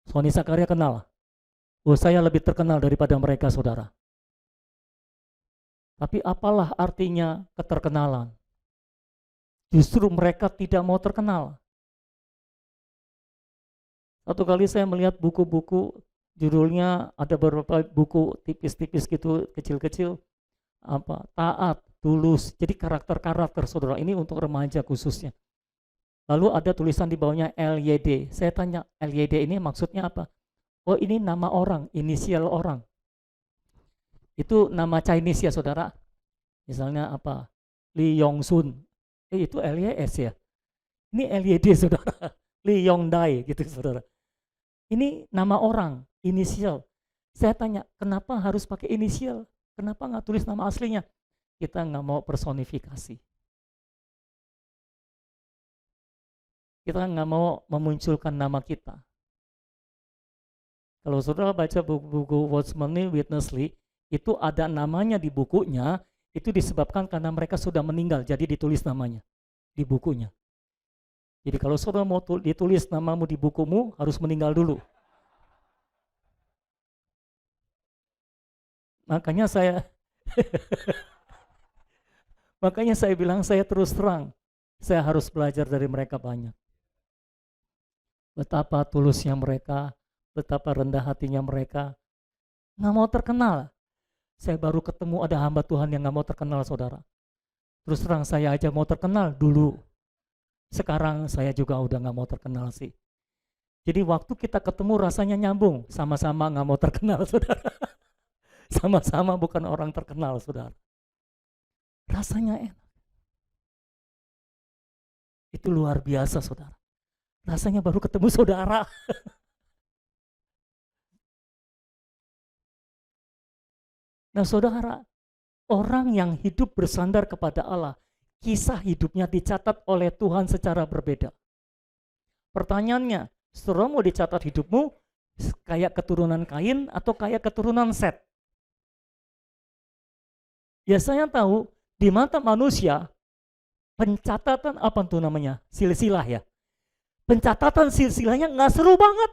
Sony Sakarya kenal. Oh, saya lebih terkenal daripada mereka, saudara. Tapi apalah artinya keterkenalan? Justru mereka tidak mau terkenal. Satu kali saya melihat buku-buku, judulnya ada beberapa buku tipis-tipis gitu, kecil-kecil, taat, tulus. Jadi karakter-karakter, saudara, ini untuk remaja khususnya. Lalu ada tulisan di bawahnya LYD. Saya tanya, LYD ini maksudnya apa? Oh, ini nama orang, inisial orang. Itu nama Chinese ya, saudara. Misalnya apa? Lee Yong Sun. Itu LYS ya. Ini LYD, saudara. Lee Yong Dai gitu, saudara. Ini nama orang, inisial. Saya tanya, kenapa harus pakai inisial? Kenapa nggak tulis nama aslinya? Kita nggak mau personifikasi. Kita nggak mau memunculkan nama kita. Kalau saudara baca buku-buku Watchman Witness Lee, itu ada namanya di bukunya, itu disebabkan karena mereka sudah meninggal, jadi ditulis namanya di bukunya. Jadi kalau saudara mau ditulis namamu di bukumu, harus meninggal dulu. Makanya saya bilang, saya terus terang, saya harus belajar dari mereka banyak. Betapa tulusnya mereka, betapa rendah hatinya mereka. Nggak mau terkenal. Saya baru ketemu ada hamba Tuhan yang nggak mau terkenal, saudara. Terus terang, saya aja mau terkenal dulu. Sekarang saya juga udah nggak mau terkenal sih. Jadi waktu kita ketemu rasanya nyambung, sama-sama nggak mau terkenal, saudara. Sama-sama bukan orang terkenal, saudara. Rasanya enak. Itu luar biasa, saudara. Rasanya baru ketemu saudara. Nah, saudara, orang yang hidup bersandar kepada Allah, kisah hidupnya dicatat oleh Tuhan secara berbeda. Pertanyaannya, saudara mau dicatat hidupmu kayak keturunan Kain atau kayak keturunan Set? Ya, saya tahu di mata manusia pencatatan apa tuh namanya? Silsilah ya. Pencatatan silsilahnya nggak seru banget.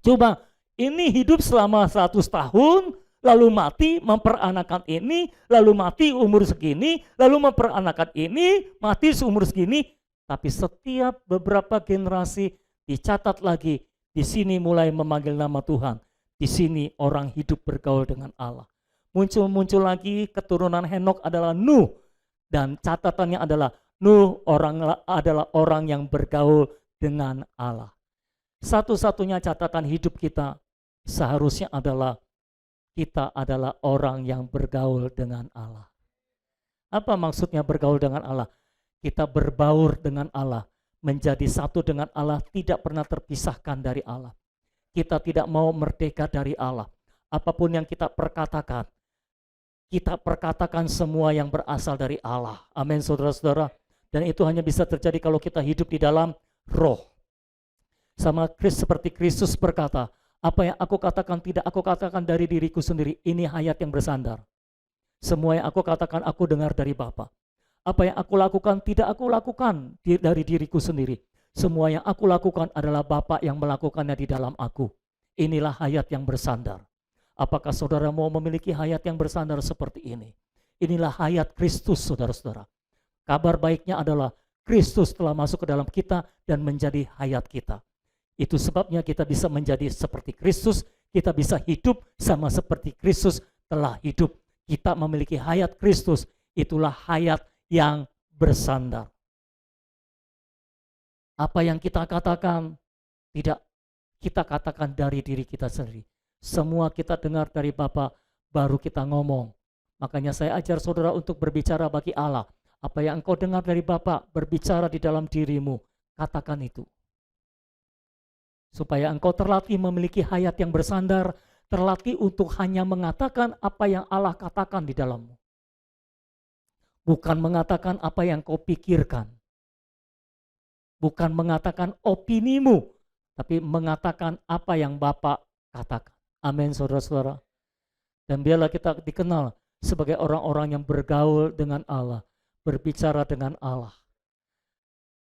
Coba, ini hidup selama 100 tahun, lalu mati memperanakan ini, lalu mati umur segini, lalu memperanakan ini, mati seumur segini. Tapi setiap beberapa generasi dicatat lagi, di sini mulai memanggil nama Tuhan. Di sini orang hidup bergaul dengan Allah. Muncul lagi keturunan Henok adalah Nuh, dan catatannya adalah Nuh adalah orang yang bergaul dengan Allah. Satu-satunya catatan hidup kita seharusnya adalah kita adalah orang yang bergaul dengan Allah. Apa maksudnya bergaul dengan Allah? Kita berbaur dengan Allah, menjadi satu dengan Allah, tidak pernah terpisahkan dari Allah. Kita tidak mau merdeka dari Allah. Apapun yang kita perkatakan semua yang berasal dari Allah. Amin, saudara-saudara. Dan itu hanya bisa terjadi kalau kita hidup di dalam roh. Seperti Kristus berkata, apa yang aku katakan tidak aku katakan dari diriku sendiri, ini hayat yang bersandar. Semua yang aku katakan aku dengar dari Bapa. Apa yang aku lakukan tidak aku lakukan dari diriku sendiri. Semua yang aku lakukan adalah Bapa yang melakukannya di dalam aku. Inilah hayat yang bersandar. Apakah saudara mau memiliki hayat yang bersandar seperti ini? Inilah hayat Kristus, saudara-saudara. Kabar baiknya adalah Kristus telah masuk ke dalam kita dan menjadi hayat kita. Itu sebabnya kita bisa menjadi seperti Kristus, kita bisa hidup sama seperti Kristus telah hidup. Kita memiliki hayat Kristus, itulah hayat yang bersandar. Apa yang kita katakan tidak kita katakan dari diri kita sendiri. Semua kita dengar dari Bapa, baru kita ngomong. Makanya saya ajar saudara untuk berbicara bagi Allah. Apa yang engkau dengar dari Bapa berbicara di dalam dirimu, katakan itu. Supaya engkau terlatih memiliki hayat yang bersandar, terlatih untuk hanya mengatakan apa yang Allah katakan di dalammu. Bukan mengatakan apa yang kau pikirkan. Bukan mengatakan opinimu, tapi mengatakan apa yang Bapa katakan. Amin, saudara-saudara. Dan biarlah kita dikenal sebagai orang-orang yang bergaul dengan Allah, berbicara dengan Allah.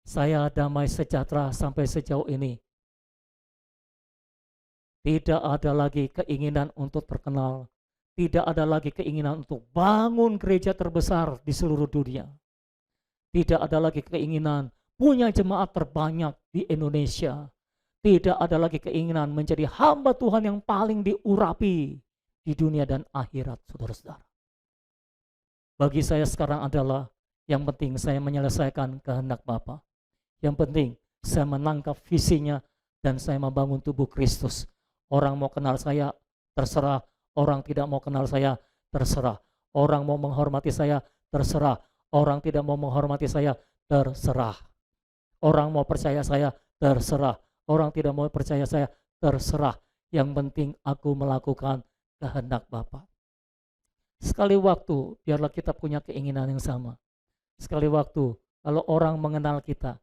Saya damai sejahtera sampai sejauh ini. Tidak ada lagi keinginan untuk terkenal. Tidak ada lagi keinginan untuk bangun gereja terbesar di seluruh dunia. Tidak ada lagi keinginan punya jemaat terbanyak di Indonesia. Tidak ada lagi keinginan menjadi hamba Tuhan yang paling diurapi di dunia dan akhirat, saudara-saudara. Bagi saya sekarang adalah yang penting saya menyelesaikan kehendak Bapa. Yang penting saya menangkap visinya dan saya membangun tubuh Kristus. Orang mau kenal saya, terserah. Orang tidak mau kenal saya, terserah. Orang mau menghormati saya, terserah. Orang tidak mau menghormati saya, terserah. Orang mau percaya saya, terserah. orang tidak mau percaya saya, terserah. Yang penting aku melakukan kehendak Bapa. Sekali waktu, biarlah kita punya keinginan yang sama. Sekali waktu, kalau orang mengenal kita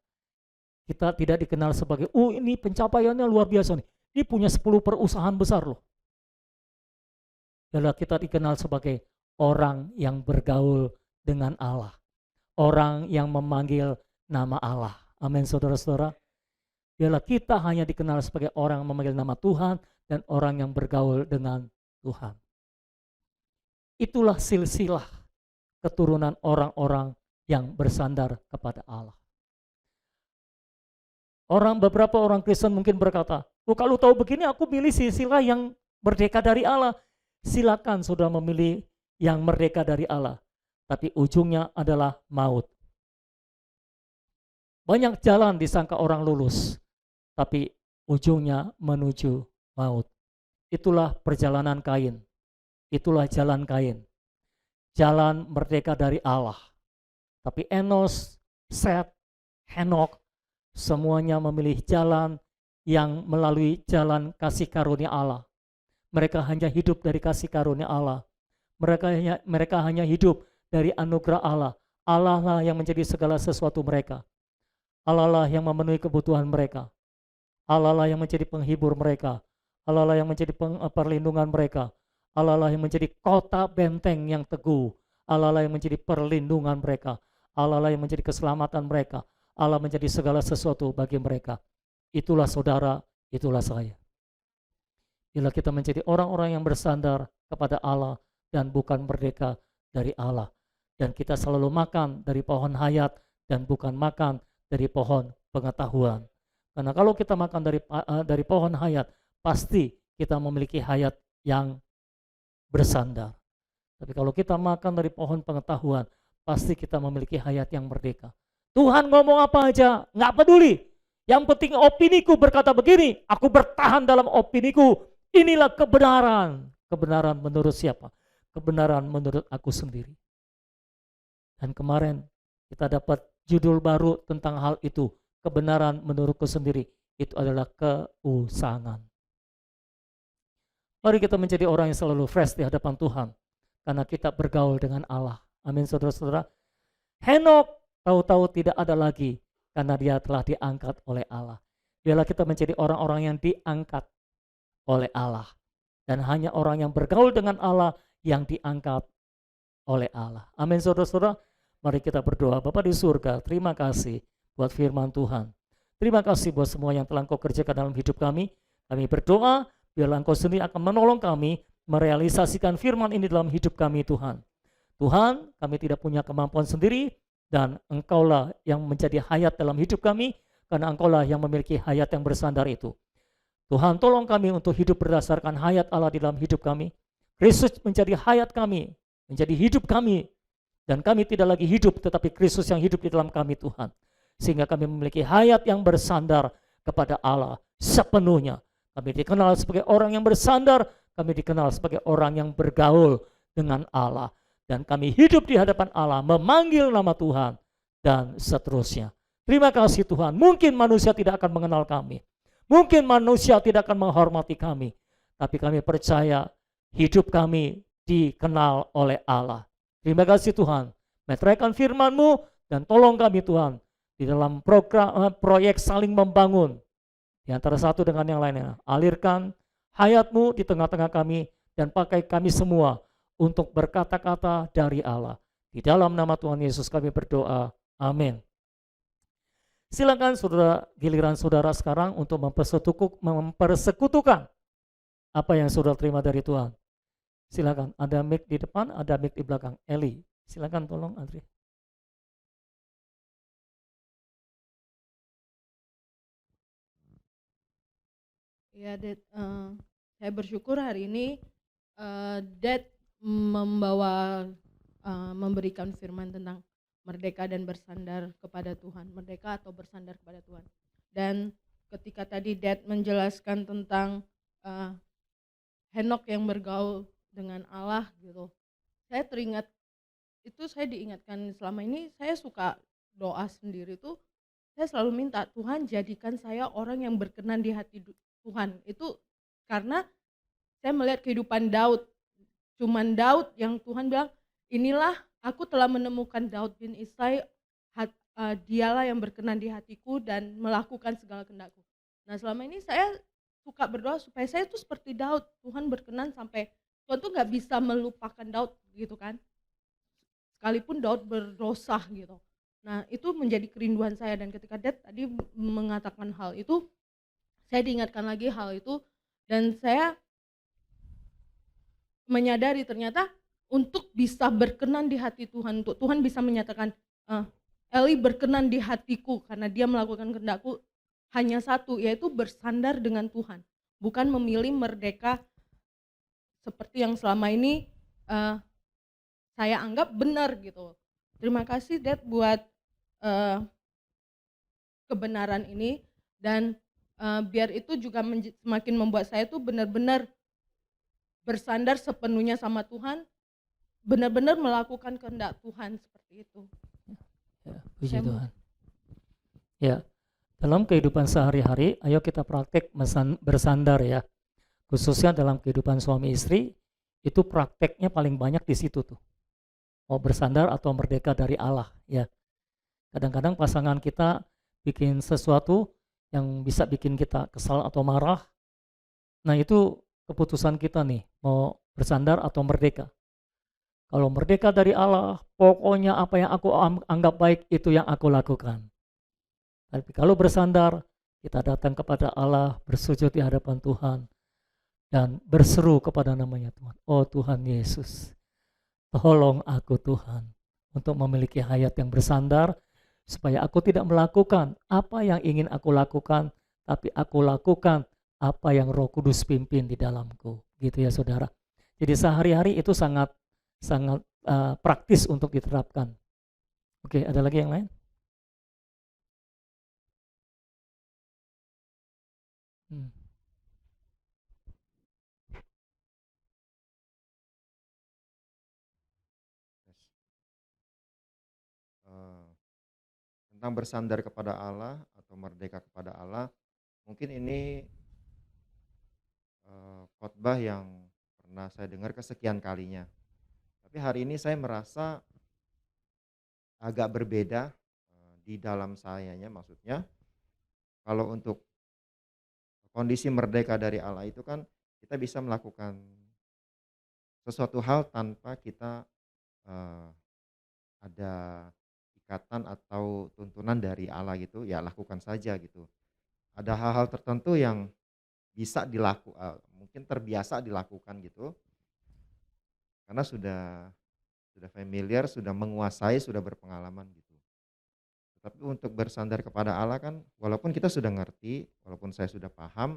tidak dikenal sebagai, ini pencapaiannya luar biasa nih. Ini punya 10 perusahaan besar loh. Biarlah kita dikenal sebagai orang yang bergaul dengan Allah. Orang yang memanggil nama Allah. Amin, saudara-saudara. Biarlah kita hanya dikenal sebagai orang yang memanggil nama Tuhan dan orang yang bergaul dengan Tuhan. Itulah silsilah keturunan orang-orang yang bersandar kepada Allah. Beberapa orang Kristen mungkin berkata, kalau tahu begini aku pilih silsilah yang merdeka dari Allah. Silakan saudara memilih yang merdeka dari Allah. Tapi ujungnya adalah maut. Banyak jalan disangka orang lulus, tapi ujungnya menuju maut. Itulah perjalanan Kain. Itulah jalan Kain. Jalan merdeka dari Allah. Tapi Enos, Set, Henok, semuanya memilih jalan yang melalui jalan kasih karunia Allah. Mereka hanya hidup dari kasih karunia Allah. Mereka hanya hidup dari anugerah Allah. Allah lah yang menjadi segala sesuatu mereka. Allah lah yang memenuhi kebutuhan mereka. Allah lah yang menjadi penghibur mereka. Allah lah yang menjadi perlindungan mereka. Allah lah yang menjadi kota benteng yang teguh. Allah lah yang menjadi perlindungan mereka. Allah lah yang menjadi keselamatan mereka. Allah menjadi segala sesuatu bagi mereka. Itulah saudara, itulah saya. Bila kita menjadi orang-orang yang bersandar kepada Allah dan bukan merdeka dari Allah. Dan kita selalu makan dari pohon hayat dan bukan makan dari pohon pengetahuan. Karena kalau kita makan dari pohon hayat, pasti kita memiliki hayat yang bersandar. Tapi kalau kita makan dari pohon pengetahuan, pasti kita memiliki hayat yang merdeka. Tuhan ngomong apa aja, nggak peduli. Yang penting opiniku berkata begini, aku bertahan dalam opiniku. Inilah kebenaran. Kebenaran menurut siapa? Kebenaran menurut aku sendiri. Dan kemarin kita dapat judul baru tentang hal itu. Kebenaran menurutku sendiri. Itu adalah keusangan. Mari kita menjadi orang yang selalu fresh di hadapan Tuhan. Karena kita bergaul dengan Allah. Amin, saudara-saudara. Henok tahu-tahu tidak ada lagi. Karena dia telah diangkat oleh Allah. Biarlah kita menjadi orang-orang yang diangkat oleh Allah. Dan hanya orang yang bergaul dengan Allah yang diangkat oleh Allah. Amin, saudara-saudara. Mari kita berdoa. Bapa di surga, terima kasih buat firman Tuhan. Terima kasih buat semua yang telah Engkau kerjakan dalam hidup kami. Kami berdoa, biarlah Engkau sendiri akan menolong kami merealisasikan firman ini dalam hidup kami, Tuhan. Tuhan, kami tidak punya kemampuan sendiri, dan Engkaulah yang menjadi hayat dalam hidup kami, karena Engkaulah yang memiliki hayat yang bersandar itu. Tuhan, tolong kami untuk hidup berdasarkan hayat Allah di dalam hidup kami. Kristus menjadi hayat kami, menjadi hidup kami. Dan kami tidak lagi hidup, tetapi Kristus yang hidup di dalam kami, Tuhan. Sehingga kami memiliki hayat yang bersandar kepada Allah sepenuhnya. Kami dikenal sebagai orang yang bersandar, kami dikenal sebagai orang yang bergaul dengan Allah. Dan kami hidup di hadapan Allah, memanggil nama Tuhan, dan seterusnya. Terima kasih Tuhan, mungkin manusia tidak akan mengenal kami. Mungkin manusia tidak akan menghormati kami, tapi kami percaya hidup kami dikenal oleh Allah. Terima kasih Tuhan, meteraikan firman-Mu dan tolong kami Tuhan di dalam proyek saling membangun di antara satu dengan yang lainnya. Alirkan hayat-Mu di tengah-tengah kami dan pakai kami semua untuk berkata-kata dari Allah. Di dalam nama Tuhan Yesus kami berdoa. Amin. Silakan saudara, giliran saudara sekarang untuk mempersekutukan apa yang saudara terima dari Tuhan. Silakan, ada mic di depan, ada mic di belakang. Eli, silakan tolong Andri. Ya, Dad, saya bersyukur hari ini Dad memberikan firman tentang merdeka dan bersandar kepada Tuhan, merdeka atau bersandar kepada Tuhan. Dan ketika tadi Dad menjelaskan tentang Henok yang bergaul dengan Allah gitu, saya diingatkan selama ini saya suka doa sendiri tuh saya selalu minta, Tuhan jadikan saya orang yang berkenan di hati Tuhan. Itu karena saya melihat kehidupan Daud. Cuman Daud yang Tuhan bilang, inilah aku telah menemukan Daud bin Isai, dialah yang berkenan di hatiku dan melakukan segala kehendakku. Nah selama ini saya suka berdoa supaya saya tuh seperti Daud, Tuhan berkenan sampai Tuhan tuh nggak bisa melupakan Daud gitu kan, sekalipun Daud berdosa gitu. Nah itu menjadi kerinduan saya, dan ketika Dad tadi mengatakan hal itu, saya diingatkan lagi hal itu, dan saya menyadari ternyata untuk bisa berkenan di hati Tuhan, untuk Tuhan bisa menyatakan, Eli berkenan di hatiku karena dia melakukan kehendakku, hanya satu, yaitu bersandar dengan Tuhan. Bukan memilih merdeka seperti yang selama ini saya anggap benar gitu. Terima kasih Dad buat kebenaran ini, dan biar itu juga semakin membuat saya tuh benar-benar bersandar sepenuhnya sama Tuhan, benar-benar melakukan kehendak Tuhan seperti itu. Ya, puji Saya Tuhan. Ya, dalam kehidupan sehari-hari, ayo kita praktek bersandar ya. Khususnya dalam kehidupan suami istri, itu prakteknya paling banyak di situ tuh. Mau bersandar atau merdeka dari Allah ya. Kadang-kadang pasangan kita bikin sesuatu yang bisa bikin kita kesal atau marah. Nah itu keputusan kita nih, mau bersandar atau merdeka. Kalau merdeka dari Allah, pokoknya apa yang aku anggap baik itu yang aku lakukan. Tapi kalau bersandar, kita datang kepada Allah, bersujud di hadapan Tuhan, dan berseru kepada namanya Tuhan. Oh Tuhan Yesus, tolong aku Tuhan, untuk memiliki hayat yang bersandar, supaya aku tidak melakukan apa yang ingin aku lakukan, tapi aku lakukan apa yang Roh Kudus pimpin di dalamku. Gitu ya saudara. Jadi sehari-hari itu sangat praktis untuk diterapkan. Oke, ada lagi yang lain? Tentang bersandar kepada Allah atau merdeka kepada Allah, mungkin ini khotbah yang pernah saya dengar kesekian kalinya. Tapi hari ini saya merasa agak berbeda di dalam sayanya, maksudnya kalau untuk kondisi merdeka dari Allah itu kan kita bisa melakukan sesuatu hal tanpa kita ada ikatan atau tuntunan dari Allah gitu, ya lakukan saja gitu. Ada hal-hal tertentu yang bisa mungkin terbiasa dilakukan gitu, karena sudah familiar, sudah menguasai, sudah berpengalaman gitu. Tapi untuk bersandar kepada Allah kan, walaupun kita sudah ngerti, walaupun saya sudah paham,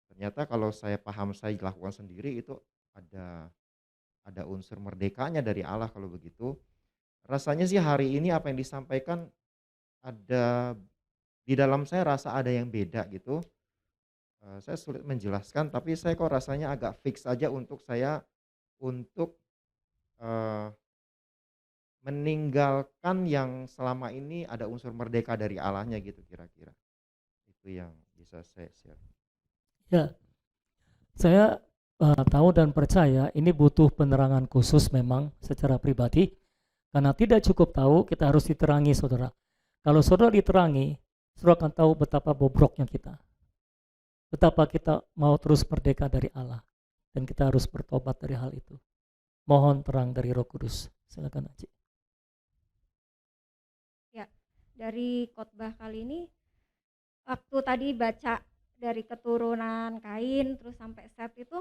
ternyata kalau saya paham saya lakukan sendiri itu ada unsur merdekanya dari Allah kalau begitu. Rasanya sih hari ini apa yang disampaikan ada di dalam saya rasa ada yang beda gitu. Saya sulit menjelaskan, tapi saya kok rasanya agak fix aja untuk saya untuk meninggalkan yang selama ini ada unsur merdeka dari Allahnya gitu kira-kira. Itu yang bisa saya share. Ya, saya tahu dan percaya ini butuh penerangan khusus memang secara pribadi, karena tidak cukup tahu, kita harus diterangi saudara. Kalau saudara diterangi, saudara akan tahu betapa bobroknya kita, betapa kita mau terus merdeka dari Allah, dan kita harus bertobat dari hal itu. Mohon terang dari Roh Kudus. Silakan Aci. Ya, dari khotbah kali ini, waktu tadi baca dari keturunan Kain terus sampai Set itu,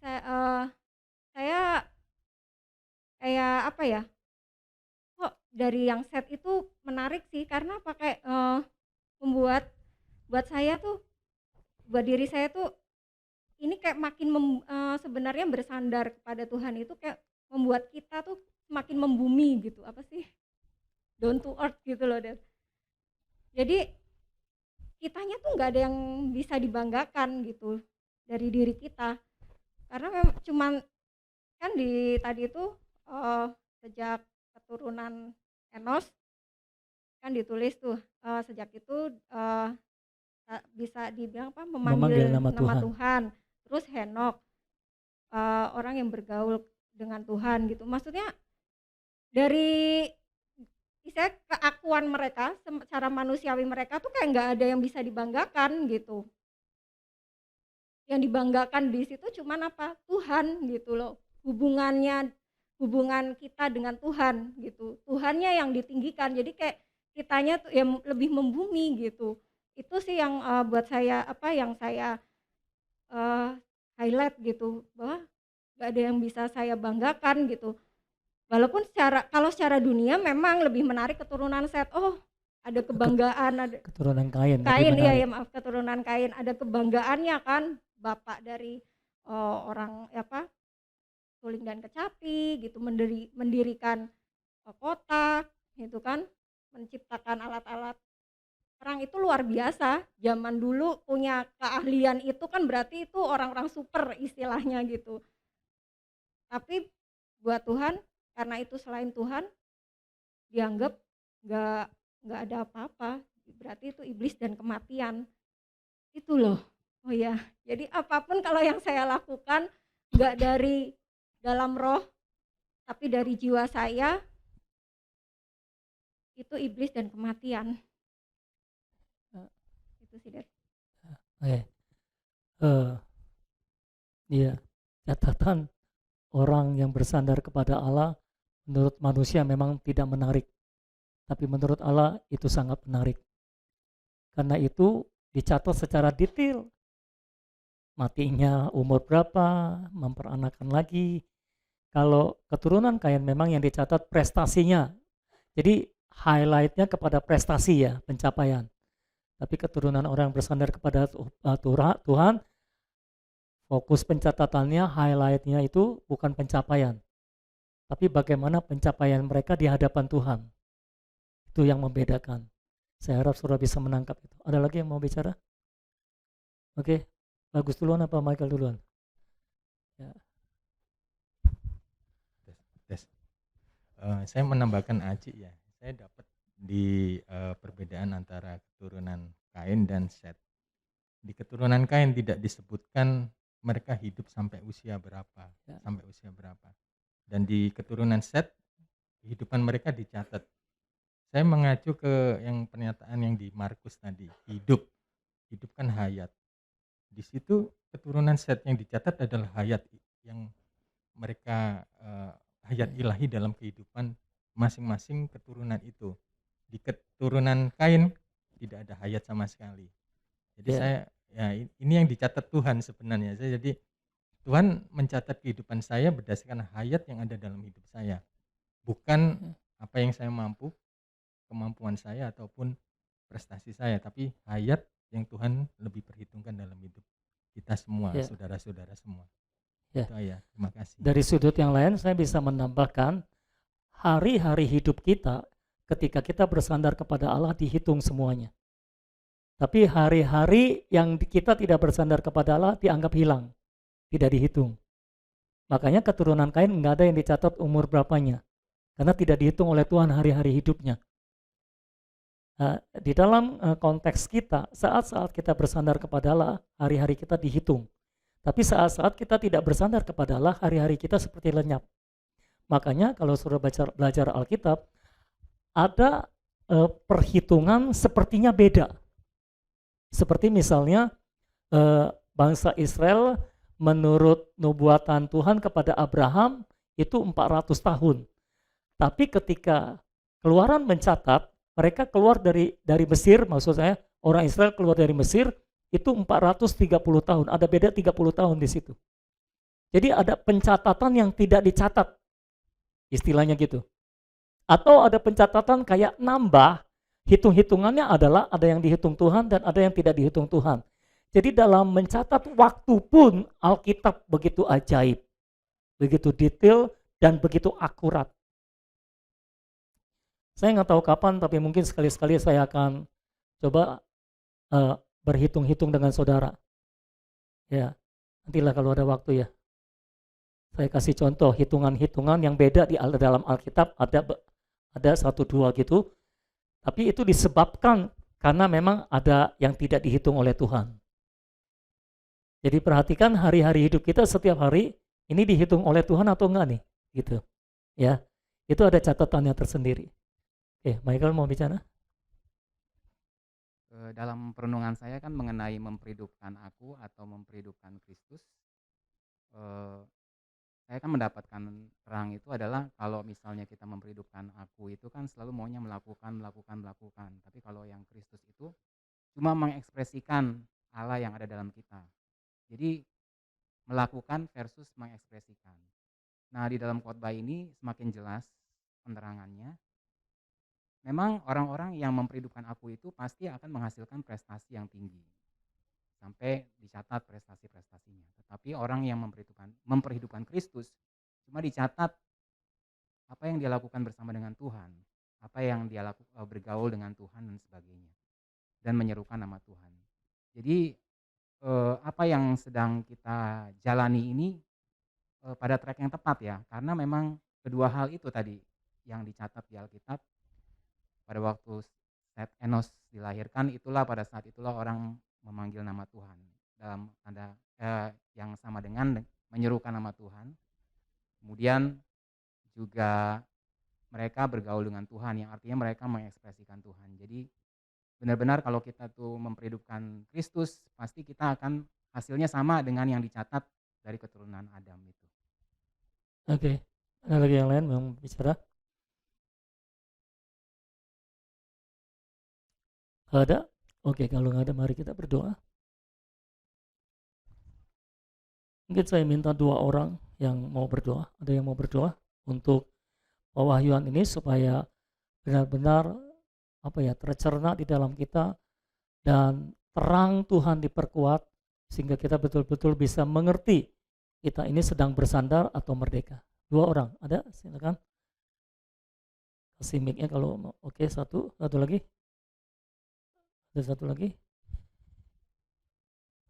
saya kayak apa ya, kok dari yang Set itu menarik sih, karena pakai buat saya tuh, buat diri saya tuh ini kayak makin sebenarnya bersandar kepada Tuhan itu kayak membuat kita tuh semakin membumi gitu, apa sih, down to earth gitu loh. Jadi kitanya tuh nggak ada yang bisa dibanggakan gitu dari diri kita, karena memang cuman kan di tadi itu sejak keturunan Enos kan ditulis tuh, sejak itu, bisa dibilang apa, Memanggil memanggil nama nama Tuhan. Tuhan. Terus Henokh, orang yang bergaul dengan Tuhan gitu. Maksudnya dari istilahnya keakuan mereka, secara manusiawi mereka tuh kayak nggak ada yang bisa dibanggakan gitu. Yang dibanggakan di situ cuman apa? Tuhan gitu loh. Hubungan kita dengan Tuhan gitu. Tuhannya yang ditinggikan. Jadi kayak kitanya tuh yang lebih membumi gitu. Itu sih yang buat saya apa yang saya highlight gitu, bahwa nggak ada yang bisa saya banggakan gitu. Walaupun kalau secara dunia memang lebih menarik keturunan Set. Oh, ada kebanggaan, ada Keturunan Kain lebih Kain, iya menarik. ya maaf, keturunan Kain, ada kebanggaannya kan, bapak dari orang apa, suling dan kecapi gitu, mendirikan kota gitu kan, menciptakan alat-alat perang itu luar biasa. Zaman dulu punya keahlian itu kan berarti itu orang-orang super istilahnya gitu. Tapi buat Tuhan, karena itu selain Tuhan, dianggap nggak nggak ada apa-apa. Berarti itu iblis dan kematian. Itu loh. Oh ya, jadi apapun kalau yang saya lakukan nggak dari dalam roh, tapi dari jiwa saya, itu iblis dan kematian. Itu sih, Dad. Oke. Iya, catatan orang yang bersandar kepada Allah menurut manusia memang tidak menarik, tapi menurut Allah itu sangat menarik. Karena itu dicatat secara detail. Matinya umur berapa, memperanakan lagi. Kalau keturunan Kain memang yang dicatat prestasinya. Jadi highlightnya kepada prestasi ya, pencapaian. Tapi keturunan orang yang bersandar kepada Tuhan, fokus pencatatannya, highlightnya itu bukan pencapaian. Tapi bagaimana pencapaian mereka di hadapan Tuhan. Itu yang membedakan. Saya harap saudara bisa menangkap itu. Ada lagi yang mau bicara? Oke, Bagus duluan apa Michael duluan? Ya. Tes. Saya menambahkan Aci ya. Saya dapat di perbedaan antara keturunan Kain dan Set. Di keturunan Kain tidak disebutkan mereka hidup sampai usia berapa, Ya. sampai usia berapa. Dan di keturunan Set kehidupan mereka dicatat. Saya mengacu ke yang pernyataan yang di Markus tadi, hidup kan hayat. Di situ keturunan Set yang dicatat adalah hayat yang mereka hayat ilahi dalam kehidupan masing-masing keturunan itu. Di keturunan Kain tidak ada hayat sama sekali. Jadi saya ini yang dicatat Tuhan sebenarnya. Jadi Tuhan mencatat kehidupan saya berdasarkan hayat yang ada dalam hidup saya. Bukan apa yang saya mampu, kemampuan saya ataupun prestasi saya, tapi hayat yang Tuhan lebih perhitungkan dalam hidup kita semua, saudara-saudara semua. Itu ya, terima kasih. Dari sudut yang lain saya bisa menambahkan hari-hari hidup kita ketika kita bersandar kepada Allah dihitung semuanya. Tapi hari-hari yang kita tidak bersandar kepada Allah dianggap hilang, tidak dihitung. Makanya keturunan Kain nggak ada yang dicatat umur berapanya, karena tidak dihitung oleh Tuhan hari-hari hidupnya. Di dalam konteks kita, saat-saat kita bersandar kepada Allah, hari-hari kita dihitung. Tapi saat-saat kita tidak bersandar kepada Allah, hari-hari kita seperti lenyap. Makanya kalau saudara belajar Alkitab, ada perhitungan sepertinya beda. Seperti misalnya bangsa Israel menurut nubuatan Tuhan kepada Abraham itu 400 tahun. Tapi ketika Keluaran mencatat, mereka keluar dari Mesir, maksud saya orang Israel keluar dari Mesir itu 430 tahun, ada beda 30 tahun di situ. Jadi ada pencatatan yang tidak dicatat, istilahnya gitu. Atau ada pencatatan kayak nambah, hitung-hitungannya adalah ada yang dihitung Tuhan dan ada yang tidak dihitung Tuhan. Jadi dalam mencatat waktu pun Alkitab begitu ajaib, begitu detail dan begitu akurat. Saya nggak tahu kapan, tapi mungkin sekali-sekali saya akan coba berhitung-hitung dengan saudara. Ya, nantilah kalau ada waktu ya. Saya kasih contoh hitungan-hitungan yang beda di dalam Alkitab, ada 1-2 gitu. Tapi itu disebabkan karena memang ada yang tidak dihitung oleh Tuhan. Jadi perhatikan hari-hari hidup kita setiap hari ini dihitung oleh Tuhan atau enggak nih, gitu. Ya, itu ada catatannya tersendiri. Oke, Michael mau bicara? Dalam perenungan saya kan mengenai memperhidupkan aku atau memperhidupkan Kristus, eh, saya kan mendapatkan terang itu adalah kalau misalnya kita memperhidupkan aku itu kan selalu maunya melakukan. Tapi kalau yang Kristus itu cuma mengekspresikan Allah yang ada dalam kita. Jadi melakukan versus mengekspresikan. Nah, di dalam khotbah ini semakin jelas penerangannya. Memang orang-orang yang memperhidupkan aku itu pasti akan menghasilkan prestasi yang tinggi. Sampai dicatat prestasi-prestasinya. Tetapi orang yang memperhidupkan Kristus cuma dicatat apa yang dia lakukan bersama dengan Tuhan, apa yang dia lakukan bergaul dengan Tuhan dan sebagainya, dan menyerukan nama Tuhan. Jadi apa yang sedang kita jalani ini pada track yang tepat ya, karena memang kedua hal itu tadi yang dicatat di Alkitab pada waktu Set Enos dilahirkan, itulah pada saat itulah orang memanggil nama Tuhan dalam tanda yang sama dengan menyerukan nama Tuhan. Kemudian juga mereka bergaul dengan Tuhan, yang artinya mereka mengekspresikan Tuhan. Jadi benar-benar kalau kita tuh memperhidupkan Kristus, pasti kita akan hasilnya sama dengan yang dicatat dari keturunan Adam itu. Oke, ada lagi yang lain mau bicara? Ada? Oke, kalau nggak ada mari kita berdoa. Mungkin saya minta 2 orang yang mau berdoa. Ada yang mau berdoa untuk pewahyuan ini supaya benar-benar tercerna di dalam kita dan terang Tuhan diperkuat sehingga kita betul-betul bisa mengerti kita ini sedang bersandar atau merdeka. 2 orang, ada? Silakan. Kasih mic-nya kalau mau. Oke, satu lagi. Ada satu lagi.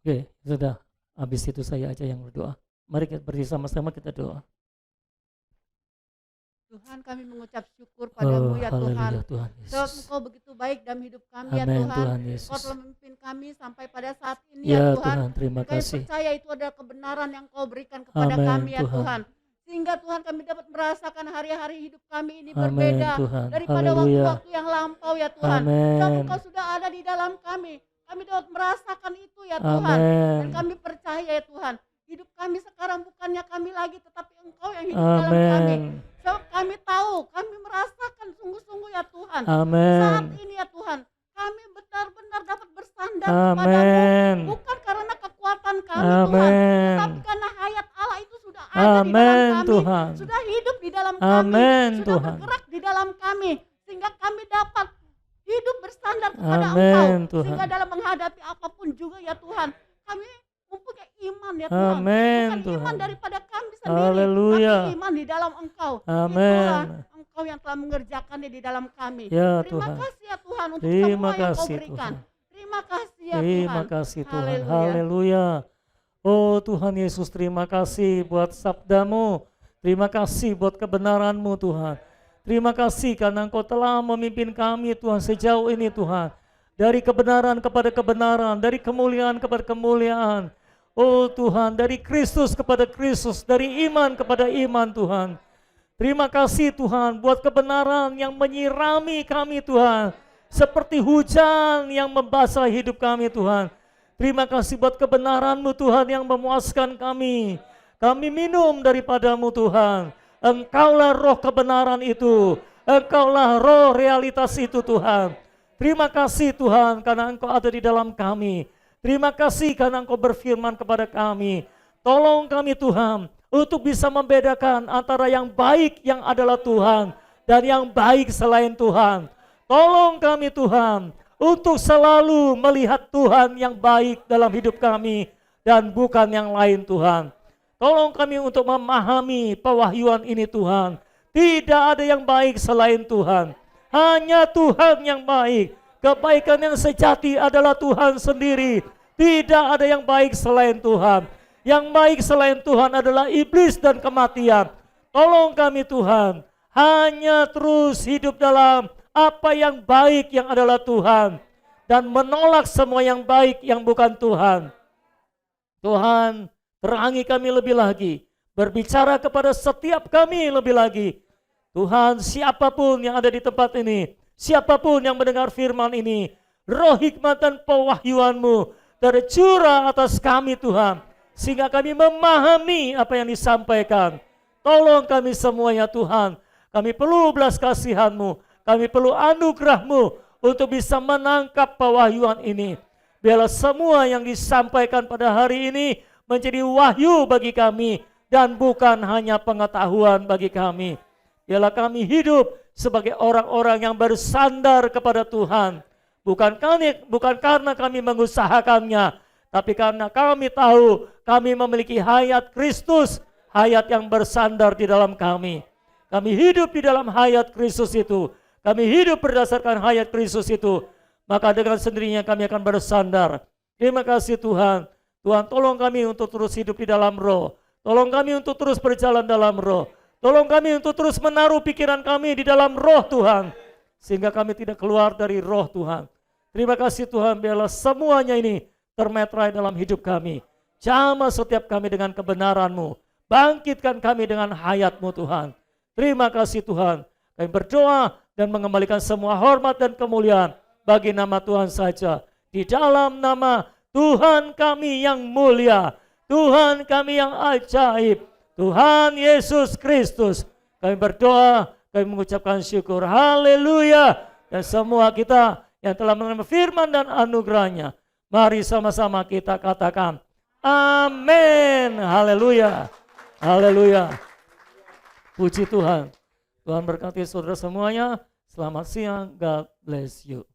Oke, sudah. Habis itu saya aja yang berdoa. Mari kita berdiri sama-sama kita doa. Tuhan, kami mengucap syukur padamu ya Tuhan. Haleluya Tuhan Sebab Yesus. Engkau begitu baik dalam hidup kami ya Amin Tuhan. Tuhan Engkau Yesus. telah memimpin kami sampai pada saat ini Ya ya Tuhan. Tuhan, terima Kami kasih. percaya itu adalah kebenaran yang Engkau berikan kepada Amin kami ya Tuhan. Tuhan. Sehingga Tuhan kami dapat merasakan hari-hari hidup kami ini Amin berbeda Tuhan. daripada Haleluya. waktu-waktu yang lampau ya Tuhan. Sebab Amin. Engkau sudah ada di dalam kami. Kami dapat merasakan itu ya Tuhan. Dan Amin. kami percaya ya Tuhan. Hidup kami sekarang bukannya kami lagi, tetapi Engkau yang hidup dalam kami. Amin. Sebab kami tahu, kami merasakan sungguh-sungguh ya Tuhan. Saat Amin. ini ya Tuhan, kami benar-benar dapat bersandar kepadamu. Amin. Bukan karena kekuatan kami Tuhan, Amin. tetapi karena hayat Allah itu sudah ada di dalam Amin kami. Tuhan. Sudah hidup di dalam kami. Amin Sudah Tuhan. bergerak di dalam kami. Sehingga kami dapat hidup bersandar kepada Amin Engkau. Tuhan. Sehingga dalam menghadapi apapun juga ya Tuhan, kami mempunyai iman ya Tuhan. Amin Bukan Tuhan. iman daripada kami sendiri, Haleluya. tapi iman di dalam Engkau. Amin. Itulah Engkau yang telah mengerjakannya di dalam kami. Ya Terima Tuhan. kasih ya Tuhan untuk Terima semua yang Kau kasih berikan. Tuhan. Terima kasih ya Terima Tuhan. kasih Tuhan. Haleluya. Haleluya. Oh Tuhan Yesus, terima kasih buat sabdamu. Terima kasih buat kebenaran-Mu Tuhan. Terima kasih karena Engkau telah memimpin kami Tuhan sejauh ini Tuhan. Dari kebenaran kepada kebenaran, dari kemuliaan kepada kemuliaan. Oh Tuhan, dari Kristus kepada Kristus, dari iman kepada iman Tuhan. Terima kasih Tuhan buat kebenaran yang menyirami kami Tuhan. Seperti hujan yang membasah hidup kami Tuhan. Terima kasih buat kebenaran-Mu Tuhan yang memuaskan kami. Kami minum daripadamu Tuhan. Engkaulah roh kebenaran itu. Engkaulah roh realitas itu Tuhan. Terima kasih Tuhan karena Engkau ada di dalam kami. Terima kasih karena Engkau berfirman kepada kami. Tolong kami Tuhan untuk bisa membedakan antara yang baik yang adalah Tuhan dan yang baik selain Tuhan. Tolong kami Tuhan untuk selalu melihat Tuhan yang baik dalam hidup kami dan bukan yang lain Tuhan. Tolong kami untuk memahami pewahyuan ini Tuhan. Tidak ada yang baik selain Tuhan. Hanya Tuhan yang baik. Kebaikan yang sejati adalah Tuhan sendiri. Tidak ada yang baik selain Tuhan. Yang baik selain Tuhan adalah iblis dan kematian. Tolong kami Tuhan, hanya terus hidup dalam apa yang baik yang adalah Tuhan dan menolak semua yang baik yang bukan Tuhan. Tuhan, terangi kami lebih lagi, berbicara kepada setiap kami lebih lagi. Tuhan, siapapun yang ada di tempat ini, siapapun yang mendengar firman ini, roh hikmat dan pewahyuan-Mu tercurah atas kami Tuhan, sehingga kami memahami apa yang disampaikan. Tolong kami semua ya Tuhan, kami perlu belas kasihan-Mu, kami perlu anugerah-Mu untuk bisa menangkap pewahyuan ini. Biarlah semua yang disampaikan pada hari ini menjadi wahyu bagi kami dan bukan hanya pengetahuan bagi kami. Biarlah kami hidup sebagai orang-orang yang bersandar kepada Tuhan. Bukan karena kami mengusahakannya, tapi karena kami tahu kami memiliki hayat Kristus, hayat yang bersandar di dalam kami. Kami hidup di dalam hayat Kristus itu. Kami hidup berdasarkan hayat Kristus itu. Maka dengan sendirinya kami akan bersandar. Terima kasih Tuhan. Tuhan, tolong kami untuk terus hidup di dalam roh. Tolong kami untuk terus berjalan dalam roh. Tolong kami untuk terus menaruh pikiran kami di dalam roh Tuhan, sehingga kami tidak keluar dari roh Tuhan. Terima kasih Tuhan, biarlah semuanya ini termetrai dalam hidup kami. Jamah setiap kami dengan kebenaran-Mu. Bangkitkan kami dengan hayat-Mu Tuhan. Terima kasih Tuhan. Kami berdoa dan mengembalikan semua hormat dan kemuliaan bagi nama Tuhan saja. Di dalam nama Tuhan kami yang mulia, Tuhan kami yang ajaib, Tuhan Yesus Kristus. Kami berdoa, kami mengucapkan syukur. Haleluya. Dan semua kita yang telah menerima firman dan anugerahnya, mari sama-sama kita katakan amin. Haleluya. Haleluya. Puji Tuhan. Tuhan berkati saudara semuanya. Selamat siang. God bless you.